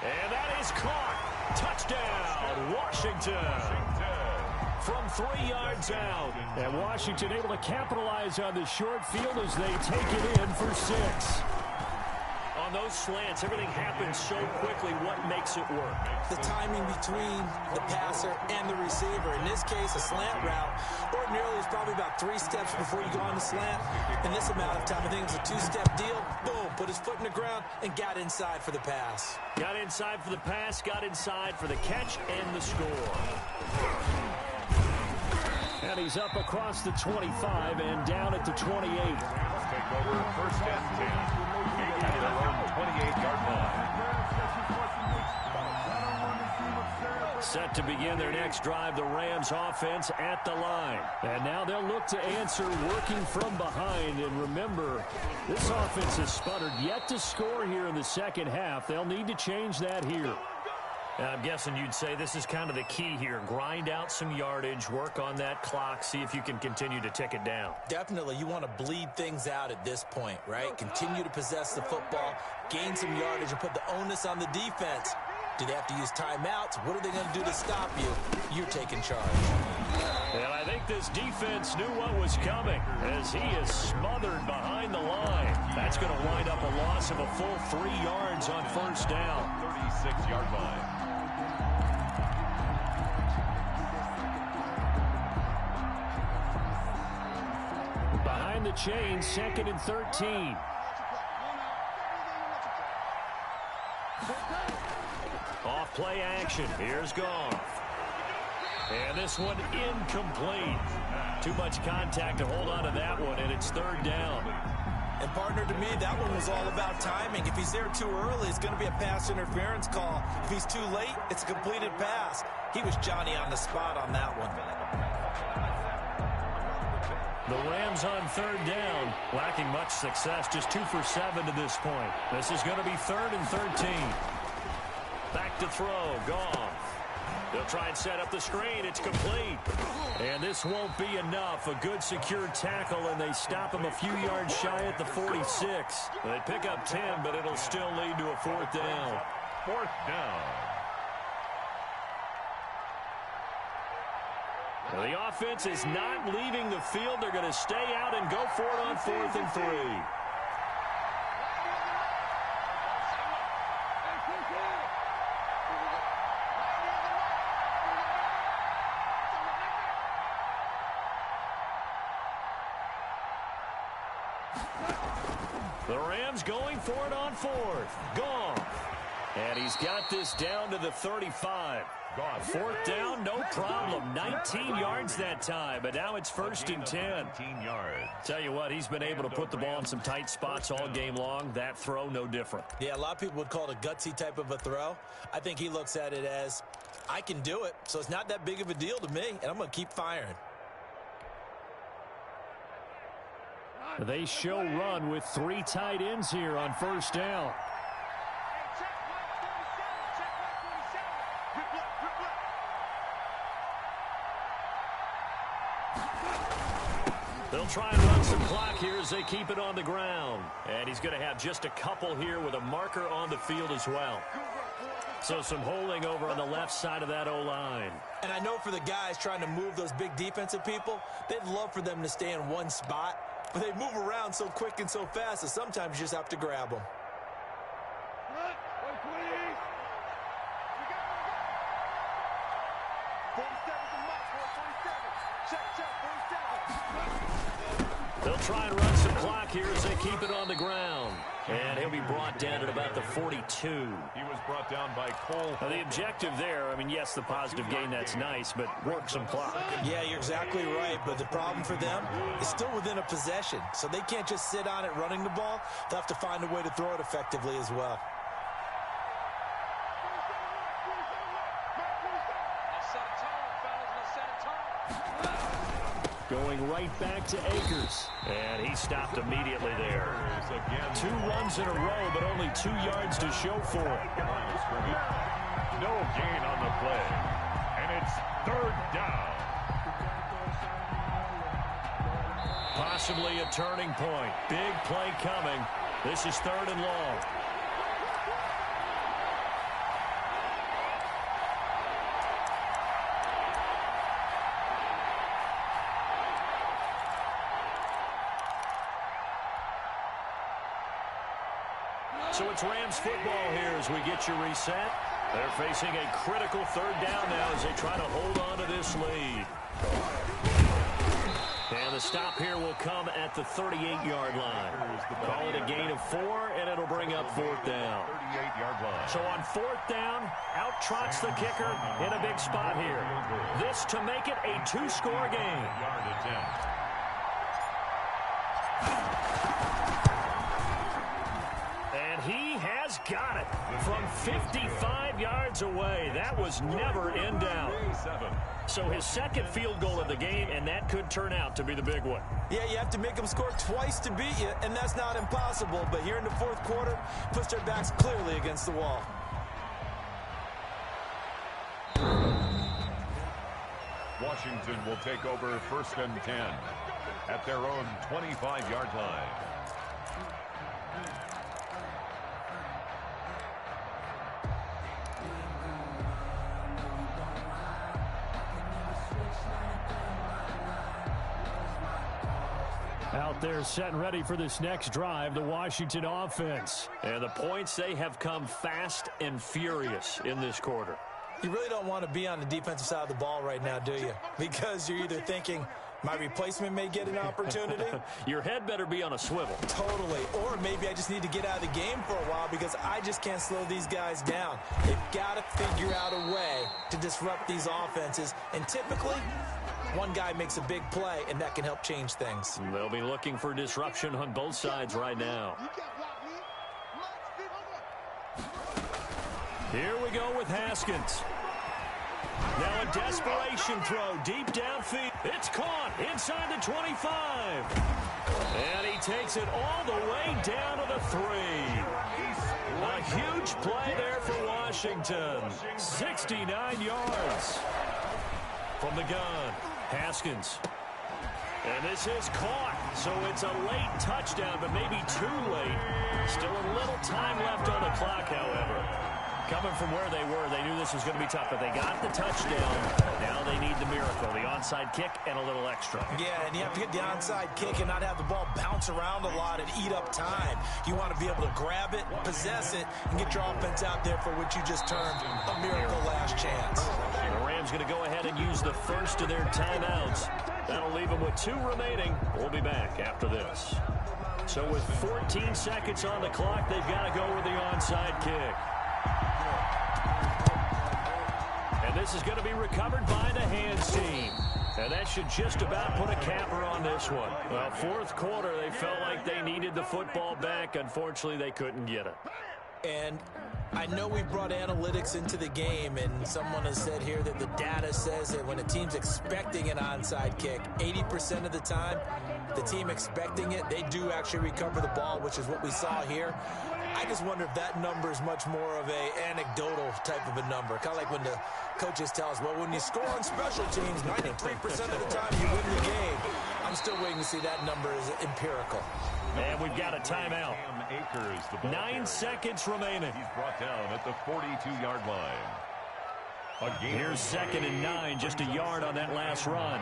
And that is caught. Touchdown, Washington. From 3 yards out. And Washington able to capitalize on the short field as they take it in for 6. On those slants, everything happens so quickly. What makes it work? The timing between the passer and the receiver. In this case, a slant route. Ordinarily, it's probably about 3 steps before you go on the slant. In this amount of time, I think it was a 2-step deal. Boom, put his foot in the ground and got inside for the pass. Got inside for the pass, got inside for the catch and the score. And he's up across the 25 and down at the 28. Take over first and 10. At their own 28-yard line. Set to begin their next drive, the Rams offense at the line. And now they'll look to answer working from behind. And remember, this offense has sputtered yet to score here in the second half. They'll need to change that here. I'm guessing you'd say this is kind of the key here. Grind out some yardage, work on that clock, see if you can continue to tick it down. Definitely. You want to bleed things out at this point, right? Continue to possess the football, gain some yardage, and put the onus on the defense. Do they have to use timeouts? What are they going to do to stop you? You're taking charge. And I think this defense knew what was coming as he is smothered behind the line. That's going to wind up a loss of a full 3 yards on first down. 36-yard line. Behind the chain, 2nd and 13. Off play action. Here's Goff. And this one incomplete. Too much contact to hold on to that one, and it's 3rd down. And partner, to me, that one was all about timing. If he's there too early, it's going to be a pass interference call. If he's too late, it's a completed pass. He was Johnny on the spot on that one. The Rams on 3rd down, lacking much success, just 2 for 7 to this point. This is going to be 3rd and 13. Back to throw, Goff. They'll try and set up the screen. It's complete. And this won't be enough. A good secure tackle, and they stop him a few yards shy at the 46. They pick up 10, but it'll still lead to a 4th down. 4th down. Now, the offense is not leaving the field. They're going to stay out and go for it on 4th and 3. The Rams going for it on 4th. Goff. And he's got this down to the 35. 4th down, no problem. 19 yards that time, but now it's 1st and 10. 19 yards. Tell you what, he's been able to put the ball in some tight spots all game long. That throw, no different. Yeah, a lot of people would call it a gutsy type of a throw. I think he looks at it as, I can do it, so it's not that big of a deal to me, and I'm going to keep firing. They show run with 3 tight ends here on first down. They'll try and run some clock here as they keep it on the ground. And he's going to have just a couple here with a marker on the field as well. So some holding over on the left side of that O-line. And I know for the guys trying to move those big defensive people, they'd love for them to stay in one spot. But they move around so quick and so fast that sometimes you just have to grab them. They'll try and run some clock here as they keep it on the ground. And he'll be brought down at about the 42. He was brought down by Cole. Now, the objective there, I mean, yes, the positive gain, that's nice, but work some clock. Yeah, you're exactly right. But the problem for them is still within a possession. So they can't just sit on it running the ball. They'll have to find a way to throw it effectively as well. Going right back to Akers. And he stopped immediately there. 2 runs in a row, but only 2 yards to show for it. No gain on the play. And it's 3rd down. Possibly a turning point. Big play coming. This is 3rd and long. So it's Rams football here as we get you reset. They're facing a critical 3rd down now as they try to hold on to this lead. And the stop here will come at the 38-yard line. Call it a gain of 4, and it'll bring up 4th down. 38-yard line. So on 4th down, out trots the kicker in a big spot here. This to make it a 2-score game. Yard attempt. He has got it from 55 yards away. That was never in doubt. So his 2nd field goal of the game, and that could turn out to be the big one. Yeah, you have to make them score twice to beat you, and that's not impossible. But here in the 4th quarter, puts their backs clearly against the wall. Washington will take over 1st and 10 at their own 25-yard line. Out there set and ready for this next drive, the Washington offense. And the points, they have come fast and furious in this quarter. You really don't want to be on the defensive side of the ball right now, do you? Because you're either thinking, my replacement may get an opportunity. Your head better be on a swivel. Totally. Or maybe I just need to get out of the game for a while because I just can't slow these guys down. They've got to figure out a way to disrupt these offenses. And typically, one guy makes a big play, and that can help change things. They'll be looking for disruption on both sides right now. Here we go with Haskins. Now a desperation throw deep downfield. It's caught inside the 25. And he takes it all the way down to the 3. A huge play there for Washington. 69 yards from the gun. Haskins. And this is caught. So it's a late touchdown, but maybe too late. Still a little time left on the clock, however. Coming from where they were, they knew this was going to be tough, but they got the touchdown. Now they need the miracle, the onside kick and a little extra. Yeah, and you have to get the onside kick and not have the ball bounce around a lot and eat up time. You want to be able to grab it, possess it, and get your offense out there for what you just termed a miracle last chance. The Rams going to go ahead and use the first of their timeouts. That'll leave them with 2 remaining. We'll be back after this. So with 14 seconds on the clock, they've got to go with the onside kick. And this is going to be recovered by the hands team. And that should just about put a capper on this one. Well, 4th quarter, they felt like they needed the football back. Unfortunately, they couldn't get it. And I know we brought analytics into the game, and someone has said here that the data says that when a team's expecting an onside kick, 80% of the time, the team expecting it, they do actually recover the ball, which is what we saw here. I just wonder if that number is much more of a anecdotal type of a number. Kind of like when the coaches tell us, well, when you score on special teams, 93% of the time you win the game. I'm still waiting to see that number as empirical. And we've got a timeout. 9 seconds remaining. He's brought down at the 42-yard line. Here's 2nd and 9, just a yard on that last run.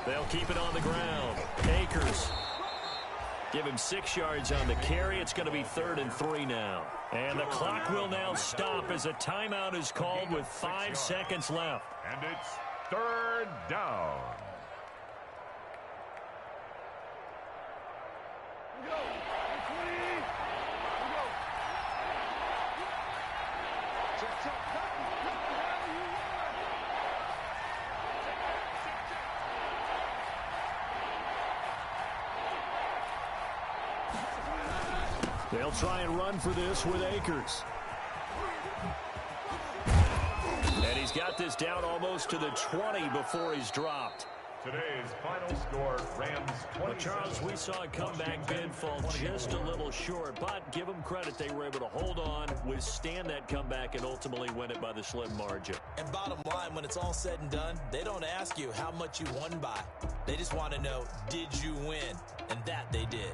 They'll keep it on the ground. Akers. Give him 6 yards on the carry. It's going to be 3rd and 3 now. And the clock will now stop as a timeout is called with 5 seconds left. And it's 3rd down. They'll try and run for this with Akers. And he's got this down almost to the 20 before he's dropped. Today's final score, Rams 20. But Charles, we saw a comeback bid fall just a little short, but give them credit. They were able to hold on, withstand that comeback, and ultimately win it by the slim margin. And bottom line, when it's all said and done, they don't ask you how much you won by. They just want to know, did you win? And that they did.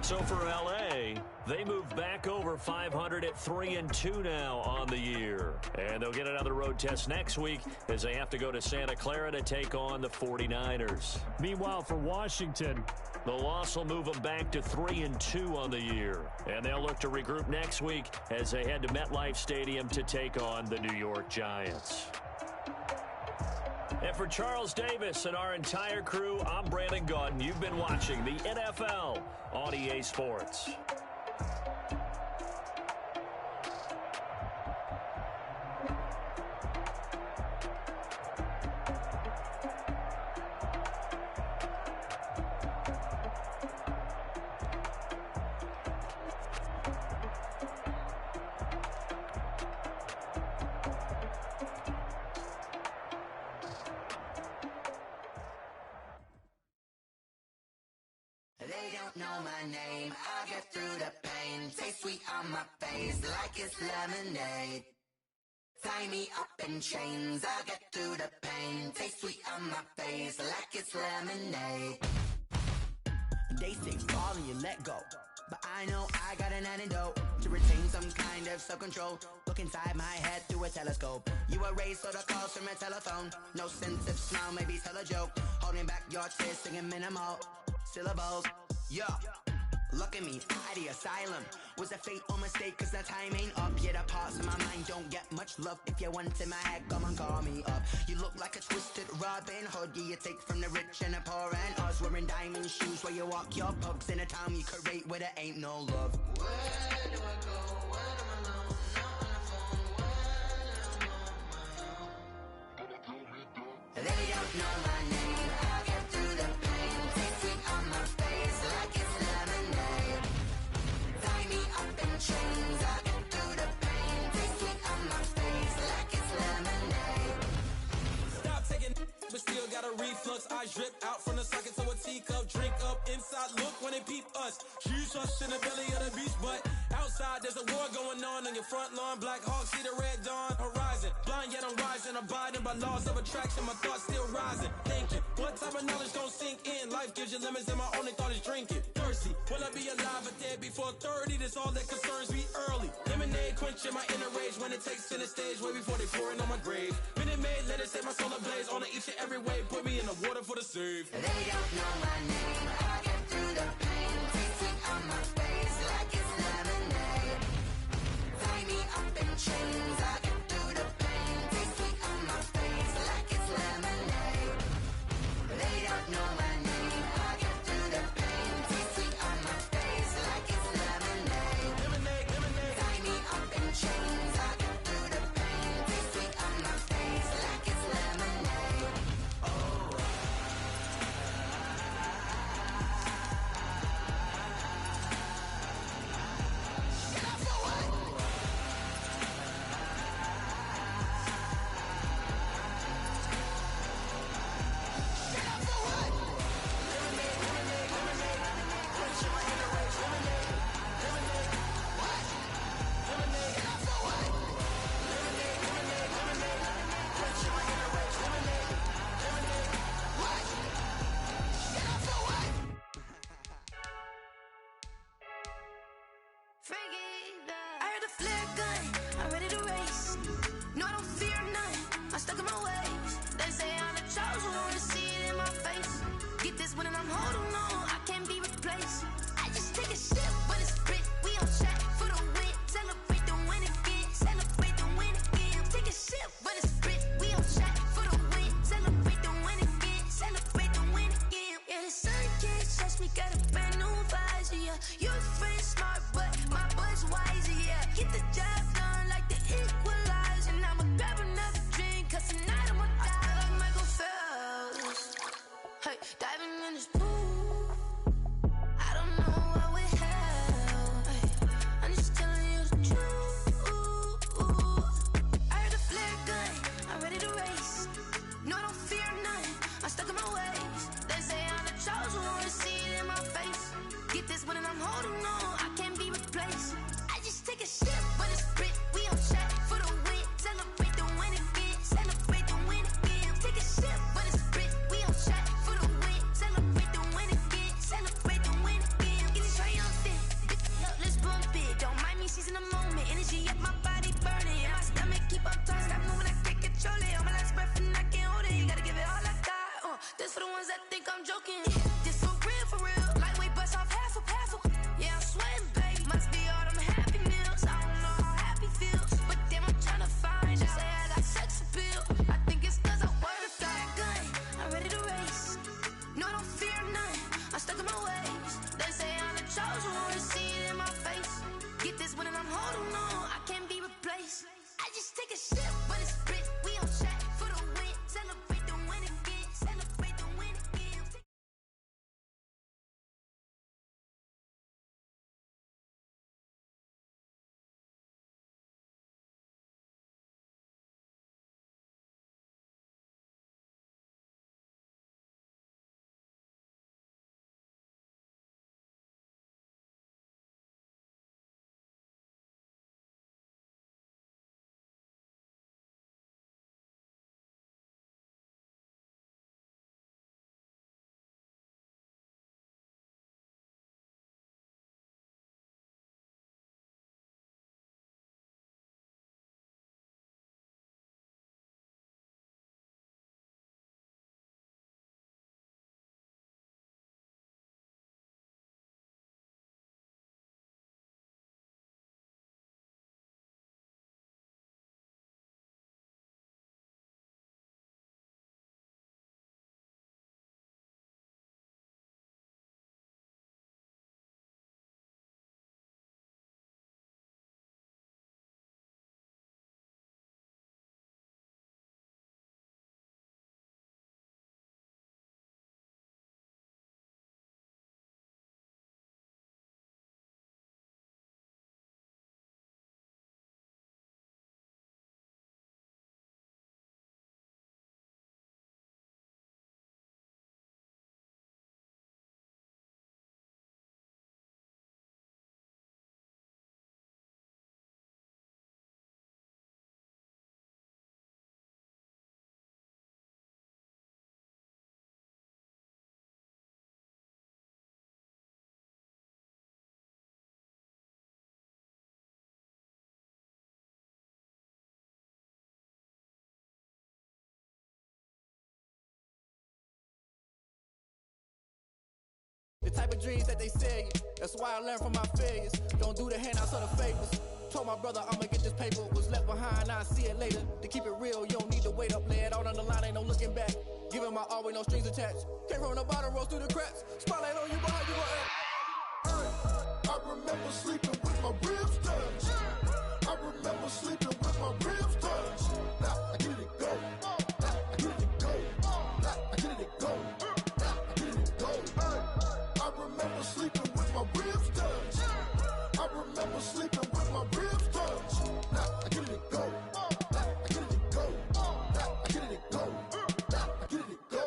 So for L.A., they move back over 500 at 3-2 now on the year. And they'll get another road test next week as they have to go to Santa Clara to take on the 49ers. Meanwhile, for Washington, the loss will move them back to 3-2 on the year. And they'll look to regroup next week as they head to MetLife Stadium to take on the New York Giants. And for Charles Davis and our entire crew, I'm Brandon Gaudin. You've been watching the NFL on EA Sports. Know my name, I'll get through the pain. Taste sweet on my face like it's lemonade. Tie me up in chains, I'll get through the pain. Taste sweet on my face like it's lemonade. They say fall and you let go, but I know I got an antidote to retain some kind of self-control. Look inside my head through a telescope. You erase all the calls from a telephone. No sense of smile, maybe tell a joke. Holding back your tears, singing minimal syllables. Yeah, look at me, at the asylum. Was a fate or mistake, cause the time ain't up. Yeah, the parts of my mind don't get much love. If you want in my head, come and call me up. You look like a twisted Robin Hood. Yeah, you take from the rich and the poor and us. Wearing diamond shoes where you walk your pugs in a town you create where there ain't no love. Where do I go? When I'm alone? Not on the phone. When I'm on my own. They don't know my name. I'll get through the pain. Taste sweet on my face like it's lemonade. Tie me up in chains. I'll get through the pain. Taste sweet on my face like it's lemonade. Stop taking, but still got a reflux. Eyes drip out from the socket to a teacup. Drink up inside. Look when they peep us. Shoes us in the belly of the beach, but outside there's a war going on your front lawn. Black Hawk see the red dawn horizon. Blind yet I'm rising, abiding by laws of attraction. My thoughts still rising. Thinking, what type of knowledge gon' sink in? Life gives you lemons, and my only thought is drinking. Thirsty, will I be alive or dead before 30? That's all that concerns me early. Lemonade quenching my inner rage when it takes center stage way before they pour it on my grave. Minute Maid, let it set my soul ablaze. On each and every way, put me in the water for the save. They don't know my name. I'll get through the pain. Taste sweet on my face like it's lemonade. Tie me up in chains. I'll get through the pain. Taste sweet on my face like it's lemonade. They don't know my name. I'll get through the pain. Taste sweet on my face like it's lemonade. Tie me up in chains. I'll get through the pain. Taste sweet on my face like it's lemonade. Oh. I heard the flare gun, I'm ready to race. No, I don't fear none, I'm stuck in my ways. They say I'm the chosen one, to see it in my face. Get this one and I'm holding on, I can't be replaced. I just take a sip when it's split, we on track for the win. Celebrate the win again, celebrate the win again. Take a sip when it's split, we on track for the win. Celebrate the win again, celebrate the win again. Yeah, the sun can't touch me, got a brand new visor, yeah. You're a friend smart, but my boy's wiser, yeah. Get the job done like the equalizer. And I'ma grab another drink, cause tonight I'ma die like Michael Phelps. Hey, diving in this pool, I don't know what we have. Hey, I'm just telling you the truth. I heard the flare gun, I'm ready to race. No, I don't fear none, I'm stuck in my ways. They say I'm the chosen one, to see it in my face. Get this one and I'm holding on, I can't be replaced. I just take a sip when it's split, we on track for the win. Celebrate the win again, celebrate the win again. Take a sip when it's split, we on track for the win. Celebrate the win again, celebrate the win again. Get it triumphant, look, let's bump it. Don't mind me seizing the moment, energy up my body burning. And my stomach keep on talking, stop moving, I can't control it. On my last breath and I can't hold it, you gotta give it all I got. This for the ones that think I'm joking. This for real, lightweight bust off half a. Yeah, I'm sweating, baby. Must be all them happy meals. I don't know how happy feels, but damn, I'm trying to find out. Say I got sex appeal. I think it's cause I wear the flag gun. I'm ready to race. No, I don't fear none, I'm stuck in my ways. They say I'm the chosen one, to see it in my face. Get this one and I'm holding on, I can't be replaced. I just take a sip when it's split, we on track for the win. Celebrate the win again, celebrate the win again. The type of dreams that they sell you. That's why I learned from my failures. Don't do the handouts or the favors. Told my brother I'ma get this paper. Was left behind, I'll see it later. To keep it real, you don't need to wait up. Lay it out on the line, ain't no looking back. Giving my all with no strings attached. Came from the bottom, rose through the cracks. Spotlight on you, behind you gon' act. I remember sleeping with my ribs touched. I remember sleeping with my ribs touched. Now I get it go. Now I get it go. Now I get it go. Now I get it go. I remember sleeping with my ribs touched. I remember sleeping with my ribs touched. Now I get it go. Now I get it go. Now I get it go. Now I get it go.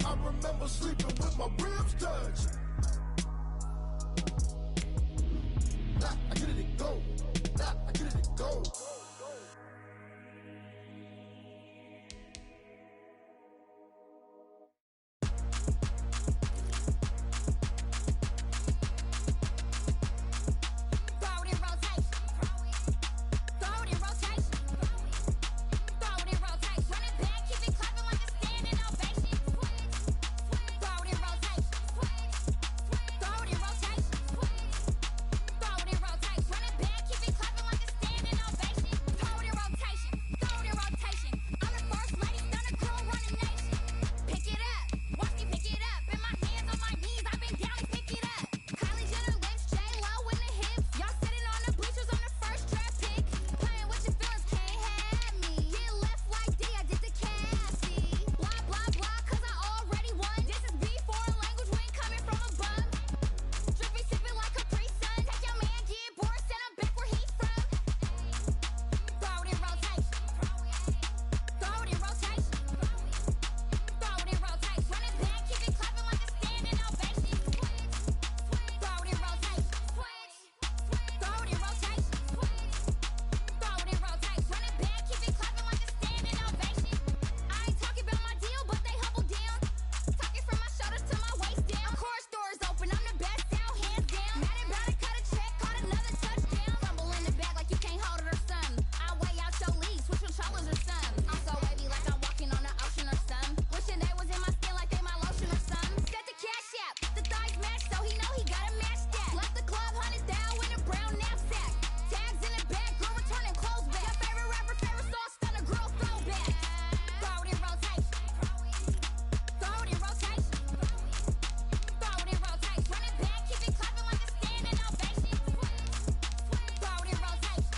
I remember sleeping with my ribs touched. Now I get it go. Now I get it go. he gotta match that. Left the club, 100 down with a brown knapsack. Tags in the back, girl returning clothes back. Your favorite rapper, favorite song, stun a girl throwback. Throw it in rotation. Throw it in rotation. Throw it in rotation. Run it back, keep it clapping like a standing ovation. Throw it in rotation.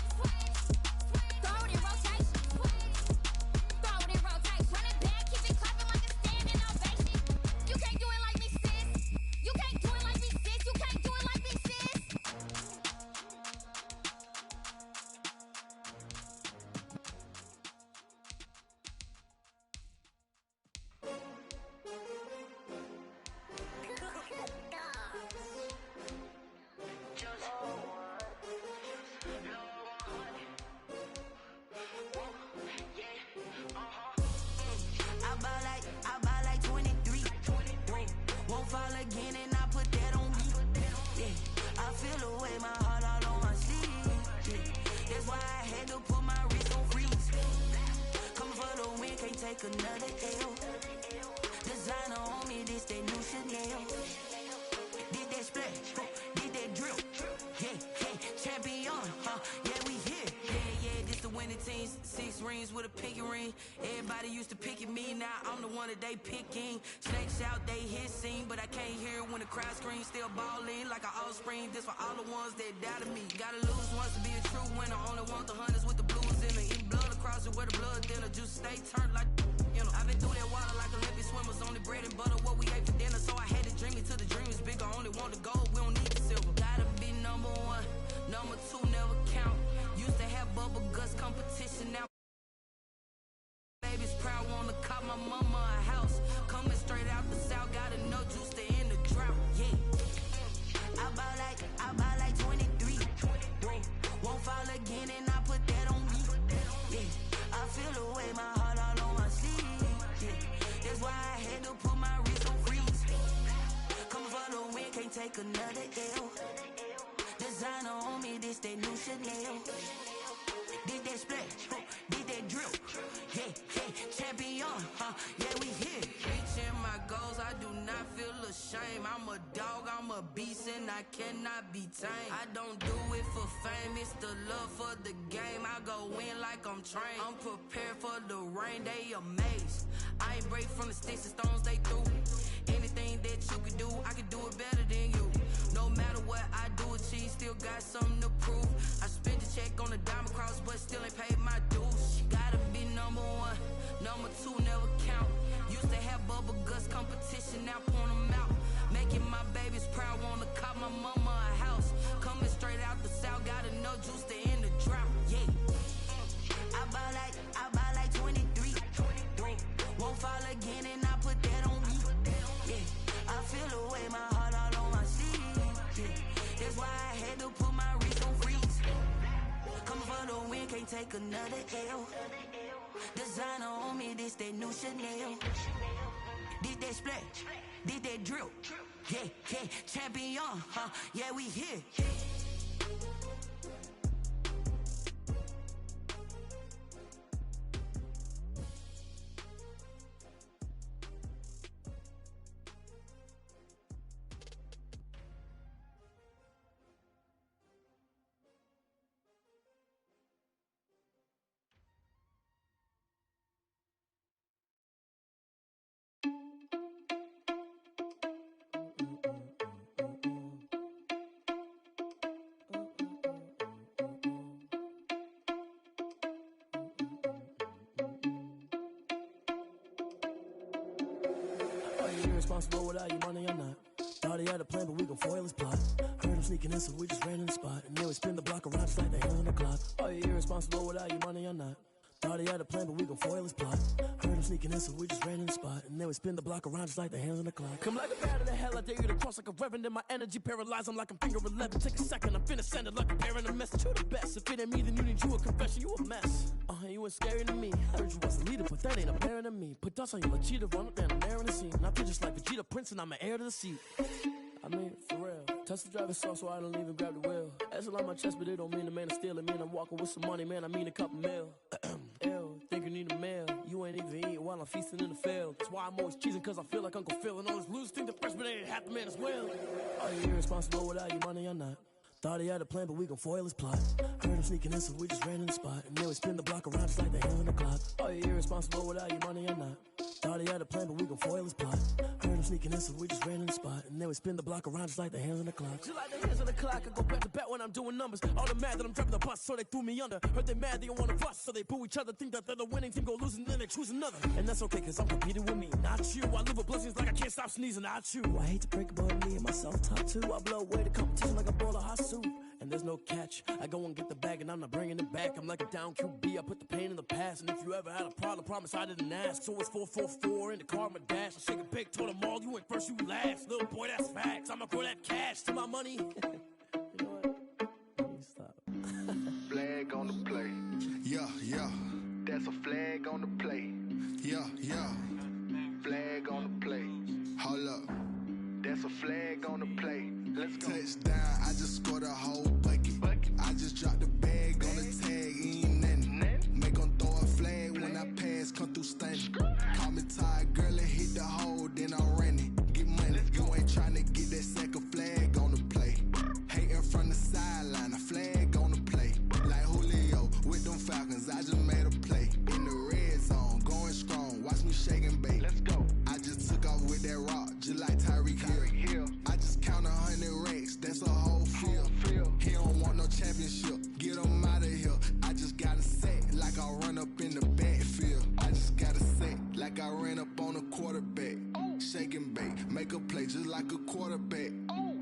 Throw it in rotation. Throw it in rotation. Run it back, keep it clapping like a standing ovation. You can't do it like me, sis. You can't do it like me, sis. You can't do it like me, sis. I buy like 23. Won't fall again and I put that on me. Yeah, I feel the way, my heart all on my sleeve. Yeah, that's why I had to put my wrist on freeze. Coming for the win, can't take another L. Designer on me, this that new Chanel. Did that splash, did that drill. Yeah, champion, yeah, we here. Yeah, this the winning team. 6 rings with a pinky ring. Everybody used to pick at me, now I'm the one that they picking. Snakes out, they hit scene, but I can't hear it when the crowd screams. Still balling like an offspring. This for all the ones that doubted me. Gotta lose once to be a true winner. Only want the hunters with the blues in it. Eat blood across it where the blood thinner. Juice stay turned like, you know. I've been through that water like Olympic swimmers. Only bread and butter, what we ate for dinner. So I had to dream it till the dream is bigger. Only want the gold, we don't need the silver. Gotta be number 1, number 2 never count. Used to have bubble guts competition, now baby's proud, wanna cop my mama a house. Coming straight out the south, gotta know juice to end the drought. Yeah, I buy like 23. Won't fall again and I put that on me. Yeah, I feel the way, my heart all on my sleeve. Yeah, that's why I had to put my wrist on freeze. Coming for the win, can't take another L. Designer on me, this that new Chanel. Did that splash, did that drill. Yeah, champion, yeah, we here. Reaching my goals, I do not feel ashamed. I'm a dog, I'm a beast, and I cannot be tamed. I don't do it for fame, it's the love for the game. I go in like I'm trained. I'm prepared for the rain, they amazed. I ain't break from the sticks and stones they threw. Anything that you could do, I could do it better than you. No matter what I do, achieve, still got something to prove. I spent the check on the diamond cross, but still ain't paid my dues. Gotta be number 1, number 2 never count. Used to have bubble guts competition, now point them out. Making my babies proud, wanna cop my mama a house. Coming straight out the south, gotta know juice to end the drought. Yeah, I buy like 23. Won't fall again and I put that on me. Yeah, I feel the way, my heart all on my sleeve. Yeah, that's why I had to put my wrist on freeze. Coming for the win, can't take another L. Designer on me, this that new Chanel. Did that splash, did that drill. Yeah, champion, yeah, we here. Irresponsible without you money or not. Thought he had a plan, but we gon' foil his plot. Heard him sneaking in, so we just ran in the spot. And then we spin the block around just like the hands on the clock. Are you irresponsible without you money or not? Thought he had a plan, but we gon' foil his plot. Heard him sneaking in, so we just ran in the spot. And then we spin the block around just like the hands on the clock. Come like a bat of the hell, I dare you to cross like a reverend. And my energy paralyzed, I'm like I'm finger 11. Take a second, I'm finna send it like a parent, a message to the best. If it ain't me, then you need you a confession, you a mess. You ain't scary to me. Heard you was a leader, but that ain't apparent to me. Put dust on you, a cheater, run up down the air in the scene. And I feel just like Vegeta Prince, and I'm an heir to the seat. I mean, for real. Touch the driver's soft, so I don't even grab the wheel. That's on my chest, but it don't mean the man is stealing. Man, I'm walking with some money, man, I mean a couple mil. Ew, think you need a mail. You you ain't even eating while I'm feasting in the field. That's why I'm always cheesing, cause I feel like Uncle Phil. And all those losers think the freshman ain't half the man as well. Are you irresponsible without your money or not? Thought he had a plan, but we gon' foil his plot. Heard him sneaking in, so we just ran in the spot. And then we spin the block around just like the hands on the clock. Are you irresponsible without your money or not? Thought he had a plan, but we gon' foil his plot. Heard him sneaking in, so we just ran in the spot. And then we spin the block around just like the hands on the clock. Just like the hands on the clock, I go back to back when I'm doing numbers. All the mad that I'm driving the bus, so they threw me under. Heard they mad, they don't wanna fuss, so they boo each other. Think that they're the winning team, go losing, then they choose another. And that's okay, cause I'm competing with me, not you. I live with blessings like I can't stop sneezing, not you. I hate to break it, but me and myself top two. I blow away the competition like a bowl of hot soup. And there's no catch. I go and get the bag and I'm not bringing it back. I'm like a down QB, I put the pain in the past. And if you ever had a problem, promise I didn't ask. So it's 444 in the car, my dash. I shake a big, told them all, you ain't first, you last. Little boy, that's facts. I'ma throw that cash to my money. You know what? Stop. Flag on the play. Yeah, yeah. That's a flag on the play. Yeah, yeah. Flag on the play. Hold up. That's a flag on the play. Let's go. Touchdown, I just scored a whole bucket. I just dropped the bag on the tag, ain't nothing. Make 'em throw a flag when I pass, come through stunning. Call me tired, girl, and hit the hole, then I'm running. Get money, you ain't tryna get that second flag on the play. Hating from the sideline, a flag on the play. Like Julio with them Falcons, I just made a play. In the red zone, going strong, watch me shake and bake. Let's go. I just took off with that rock, just like Tyreek Hill. I just count 100 racks, that's a whole field. He don't want no championship, get him out of here. I just got a set, like I run up in the backfield. I just got a set, like I ran up on a quarterback. Shake and bake, make a play just like a quarterback.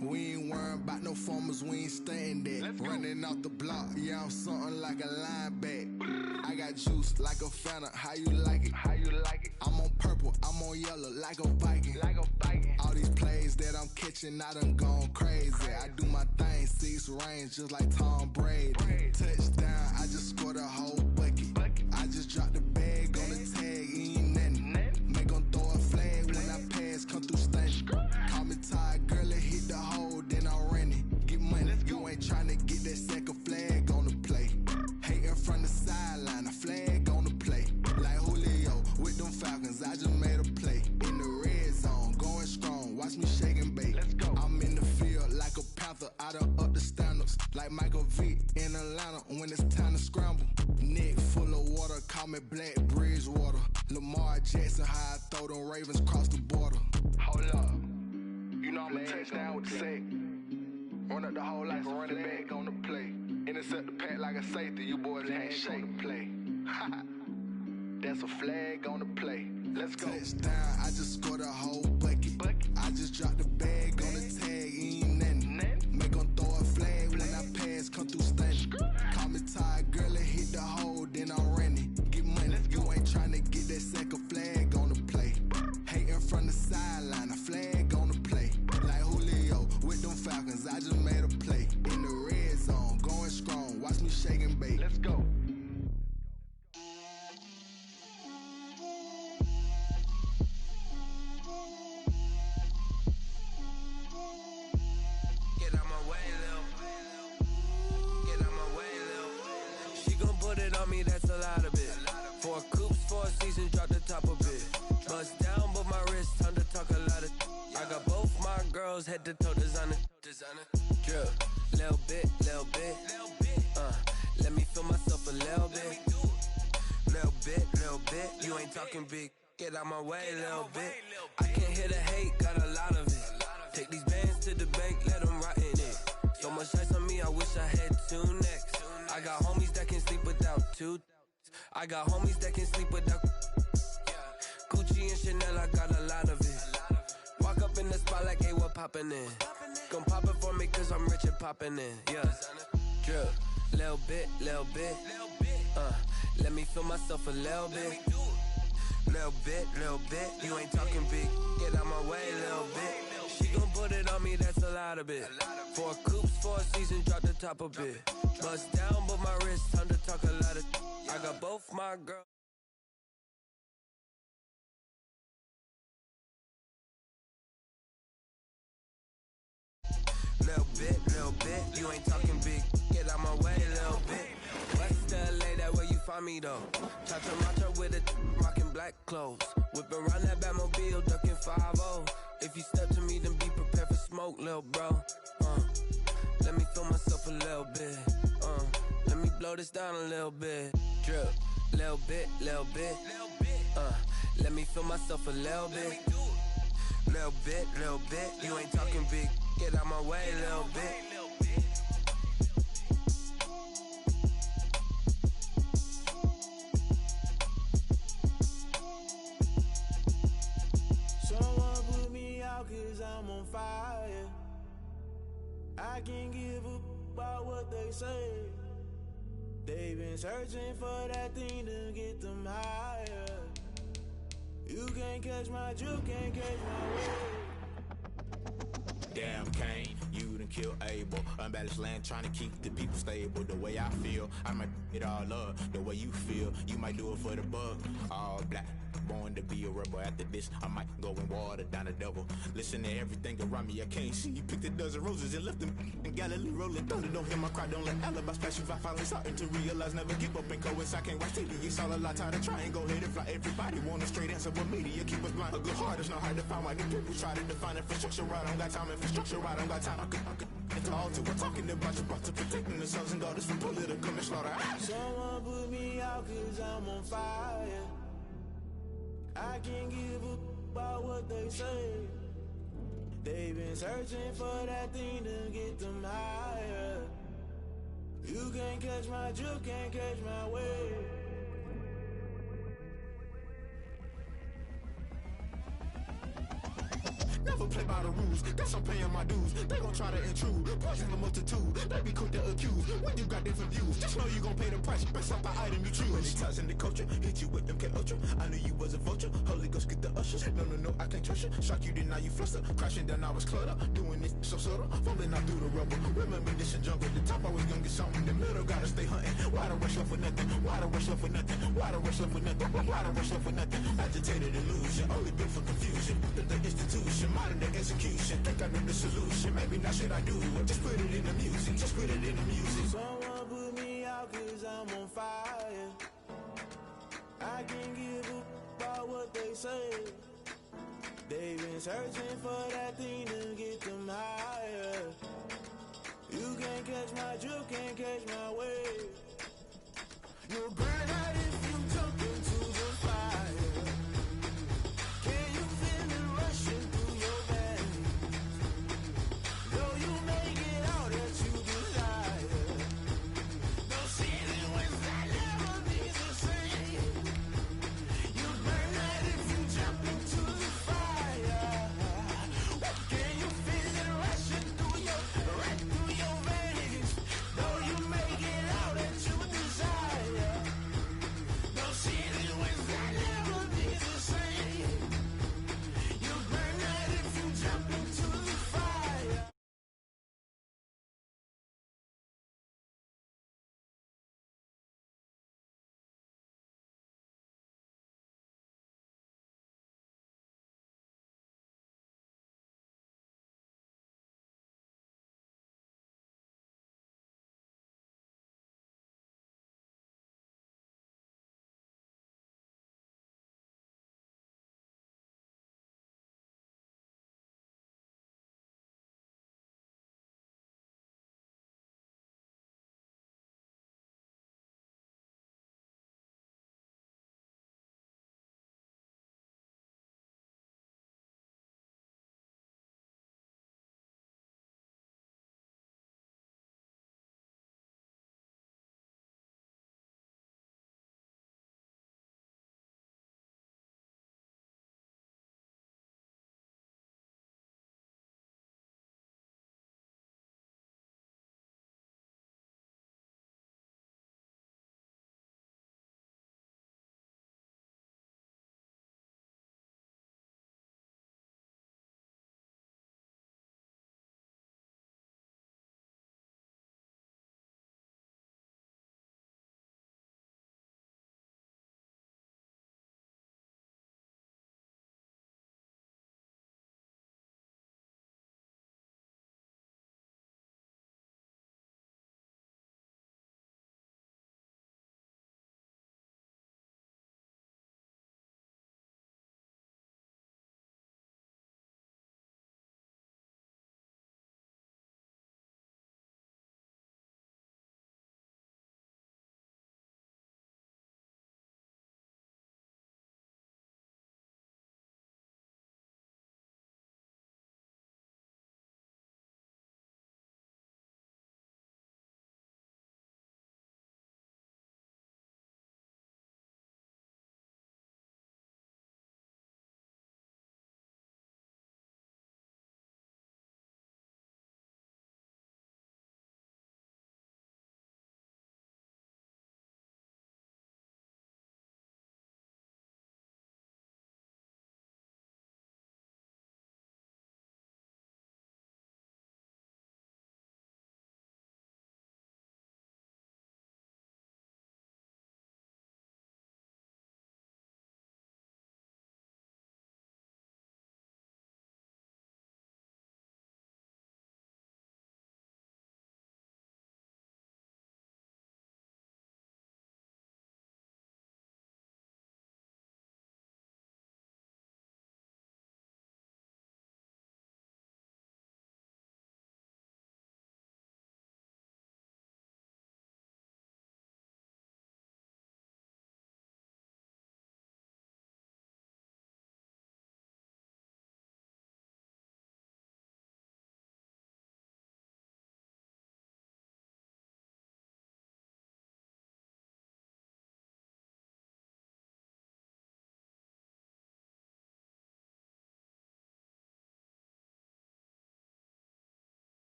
We ain't worrying about no formers, we ain't staying there. Running off the block, yeah, I'm something like a linebacker. I got juice like a Fanta, how you like it? How you like it? I'm on purple, I'm on yellow, like a Viking. Like a Viking. All these plays that I'm catching, I done gone crazy. I do my thing, 6 range, just like Tom Brady. Touchdown, I just scored a whole bucket. I just dropped the bag on the tag, ain't nothing. Make 'em throw a flag when I pass, come through stunning. Call me tired, girl, and hit the hole, then I'm running. Get money, you ain't tryna get that second flag on the play. Hating from the sideline, a flag on the play. Like Julio with them Falcons, I just made a play. In the red zone, going strong, watch me shake and bake. Let's go. I'm in the field like a Panther, I done up the standards. Like Michael Vick in Atlanta when it's time to scramble. Neck full of water, call me Black Bridgewater. Lamar Jackson, how I throw them Ravens cross the border. Hold up. You know I'm a touchdown with the sack. Run up the hole like a running back on the play. Intercept the pack like a safety. You boys can't shake the play. That's a flag on the play. Let's go. Touchdown, I just scored a whole bucket. I just dropped the bag on the tag, ain't nothing. Make 'em throw a flag when I pass, come through stunning. Call me tired, girl, and hit the hole, then I'm running. Get money, you ain't tryna get that second flag on the play. Hating from the sideline, a flag on the play. Like Julio with them Falcons, I just made a play. In the red zone, going strong, watch me shake and bake. Let's go. Get out my way, Lil. Get out my way, Lil. She gon' put it on me, that's a lot of it. 4 coops, 4 seasons, drop the top of it. Bust down, but my wrist, time to talk a lot of. I got both my girls, head to toe designer. Drip, little bit. Let me feel myself a little bit. Little bit. You ain't talking big. Get out my way, little bit. I can't hear the hate, got a lot of it. Take these bands to the bank, let them rot in it. So much ice on me, I wish I had 2 necks. I got homies that can sleep without 2. I got homies that can sleep without Gucci and Chanel, I got a lot of it. Walk up in the spot like, hey, what poppin' in? Gon' pop it for me cause I'm rich and poppin' in, yeah. Drip, little bit. Let me feel myself a little bit. Little bit. You ain't talking big. Get out my way, little bit. She gon' put it on me, that's a lot of it. 4 coops, 4 seasons, drop the top a bit. Bust down, but my wrist, time to talk a lot of. I got both my girls. Little bit, you ain't talking big. Get out my way, little bit. West LA, that where you find me though. Cha-cha matcha with a rockin' black. black clothes. Whip around that Batmobile, ducking 5-0. If you step to me, then be prepared for smoke, lil' bro. Let me feel myself a little bit. Let me blow this down a little bit. Drip, little bit, little bit. Let me feel myself a little bit. Little bit, little bit. You ain't talking big. Get out my way, little bit. Someone put me out 'cause I'm on fire. I can't give a about what they say. They've been searching for that thing to get them higher. You can't catch my juke, can't catch my way. Damn Kane, you done killed Abel. Unbalanced land trying to keep the people stable. The way I feel, I might it all up. The way you feel, you might do it for the buck. All black, born to be a rebel. After this, I might go and water down the devil. Listen to everything around me, I can't see. Picked a dozen roses and left them in Galilee rolling thunder. Don't hear my cry, don't let alibis pass you. I finally starting to realize, never give up and coincide. Can't watch TV, it's all a lot. Time to try and go ahead and fly. Everybody want a straight answer, but media keep us blind. A good heart is not hard to find. Why the people try to define infrastructure right? I don't got time, infrastructure right? I don't got time. I could into all to we're talking about you, about to protecting the sons and daughters from political and slaughter. Someone put me out 'cause I'm on fire. I can't give a about what they say. They've been searching for that thing to get them higher. You can't catch my juke, can't catch my way. Never play by the rules, guess I'm paying my dues. They gon' try to intrude, poison the multitude. They be quick to accuse, when you got different views. Just know you gon' pay the price, based off the item you choose. Many times in the culture, hit you with them K-Ultra. I knew you was a vulture, Holy Ghost get the ushers. No, I can't trust you. Shock you, then now you fluster. Crashing down, I was cluttered. Doing this so subtle, falling out through the rubble. Remember this in jungle, the top I was young and something. The middle gotta stay hunting. Why the rush left for nothing? Why the rush left for nothing? Why the rush left for nothing? Why the rush left for nothing? Agitated illusion, only built for confusion. The institution, modern day execution. Think I know the solution, maybe not should I do it. Just put it in the music, just put it in the music. Someone put me out 'cause I'm on fire. I can't give a about what they say. They've been searching for that thing to get them higher. You can't catch my juke, can't catch my way. You'll burn out if you jump into the fire. Can you feel it rushing through your veins? Though you may get all that you desire, no ceiling when that never be the same. You burn out if you jump into the fire. Can you feel it rushing through your veins? Though you may get all that you desire.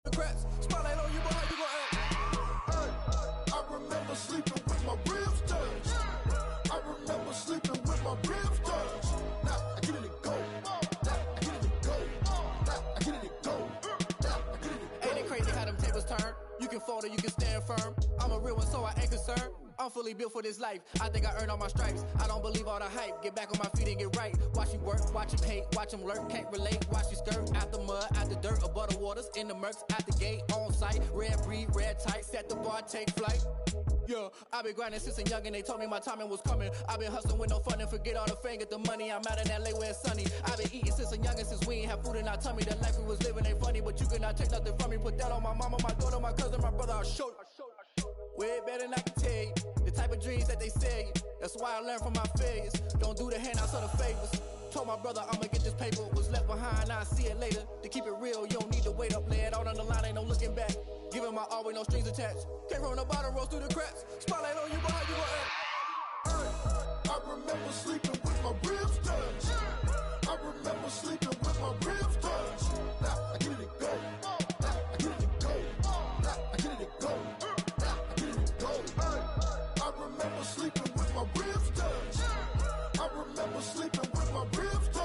the cracks. Spotlight on you, boy, how you gon' act? I remember sleeping with my ribs touched. I remember sleeping with my ribs touched. Now I get it to go. Now I get it to go. Now I get it to go. Now I get it to go. Ain't it crazy how them tables turn? You can fold or you can stand firm. I'm a real one, so I ain't concerned. I'm fully built for this life. I think I earned all my stripes. I don't believe all the hype. Get back on my feet and get right. Watch you work, watch him hate, watch him lurk. Can't relate, watch you skirt. Out the mud, out the dirt, above the waters, in the murks, at the gate, on site. Red breed, red tight, set the bar, take flight. Yeah, I been grinding since a young and they told me my timing was coming. I been hustling with no fun and forget all the fame, get the money. I'm out in LA where it's sunny. I been eating since a young and since we ain't have food in our tummy. The life we was living ain't funny, but you cannot take nothing from me. Put that on my mama, my daughter, my cousin, my brother, I'll show you. Way better than I can tell you. The type of dreams that they sell you. That's why I learned from my failures. Don't do the handouts or the favors. Told my brother I'ma get this paper. Was left behind, I'll see it later. To keep it real, you don't need to wait up. Lay it out on the line, ain't no looking back. Giving my all with no strings attached. Came from the bottom, rose through the cracks. Spotlight on you, boy, how you gon' act? I remember sleeping with my ribs touched. I remember sleeping with my ribs touched. Now I get it to go. Now I get it to go. Now I get it to go. Now I get it to go. I remember sleeping with my ribs touched. I remember sleeping with my ribs touched.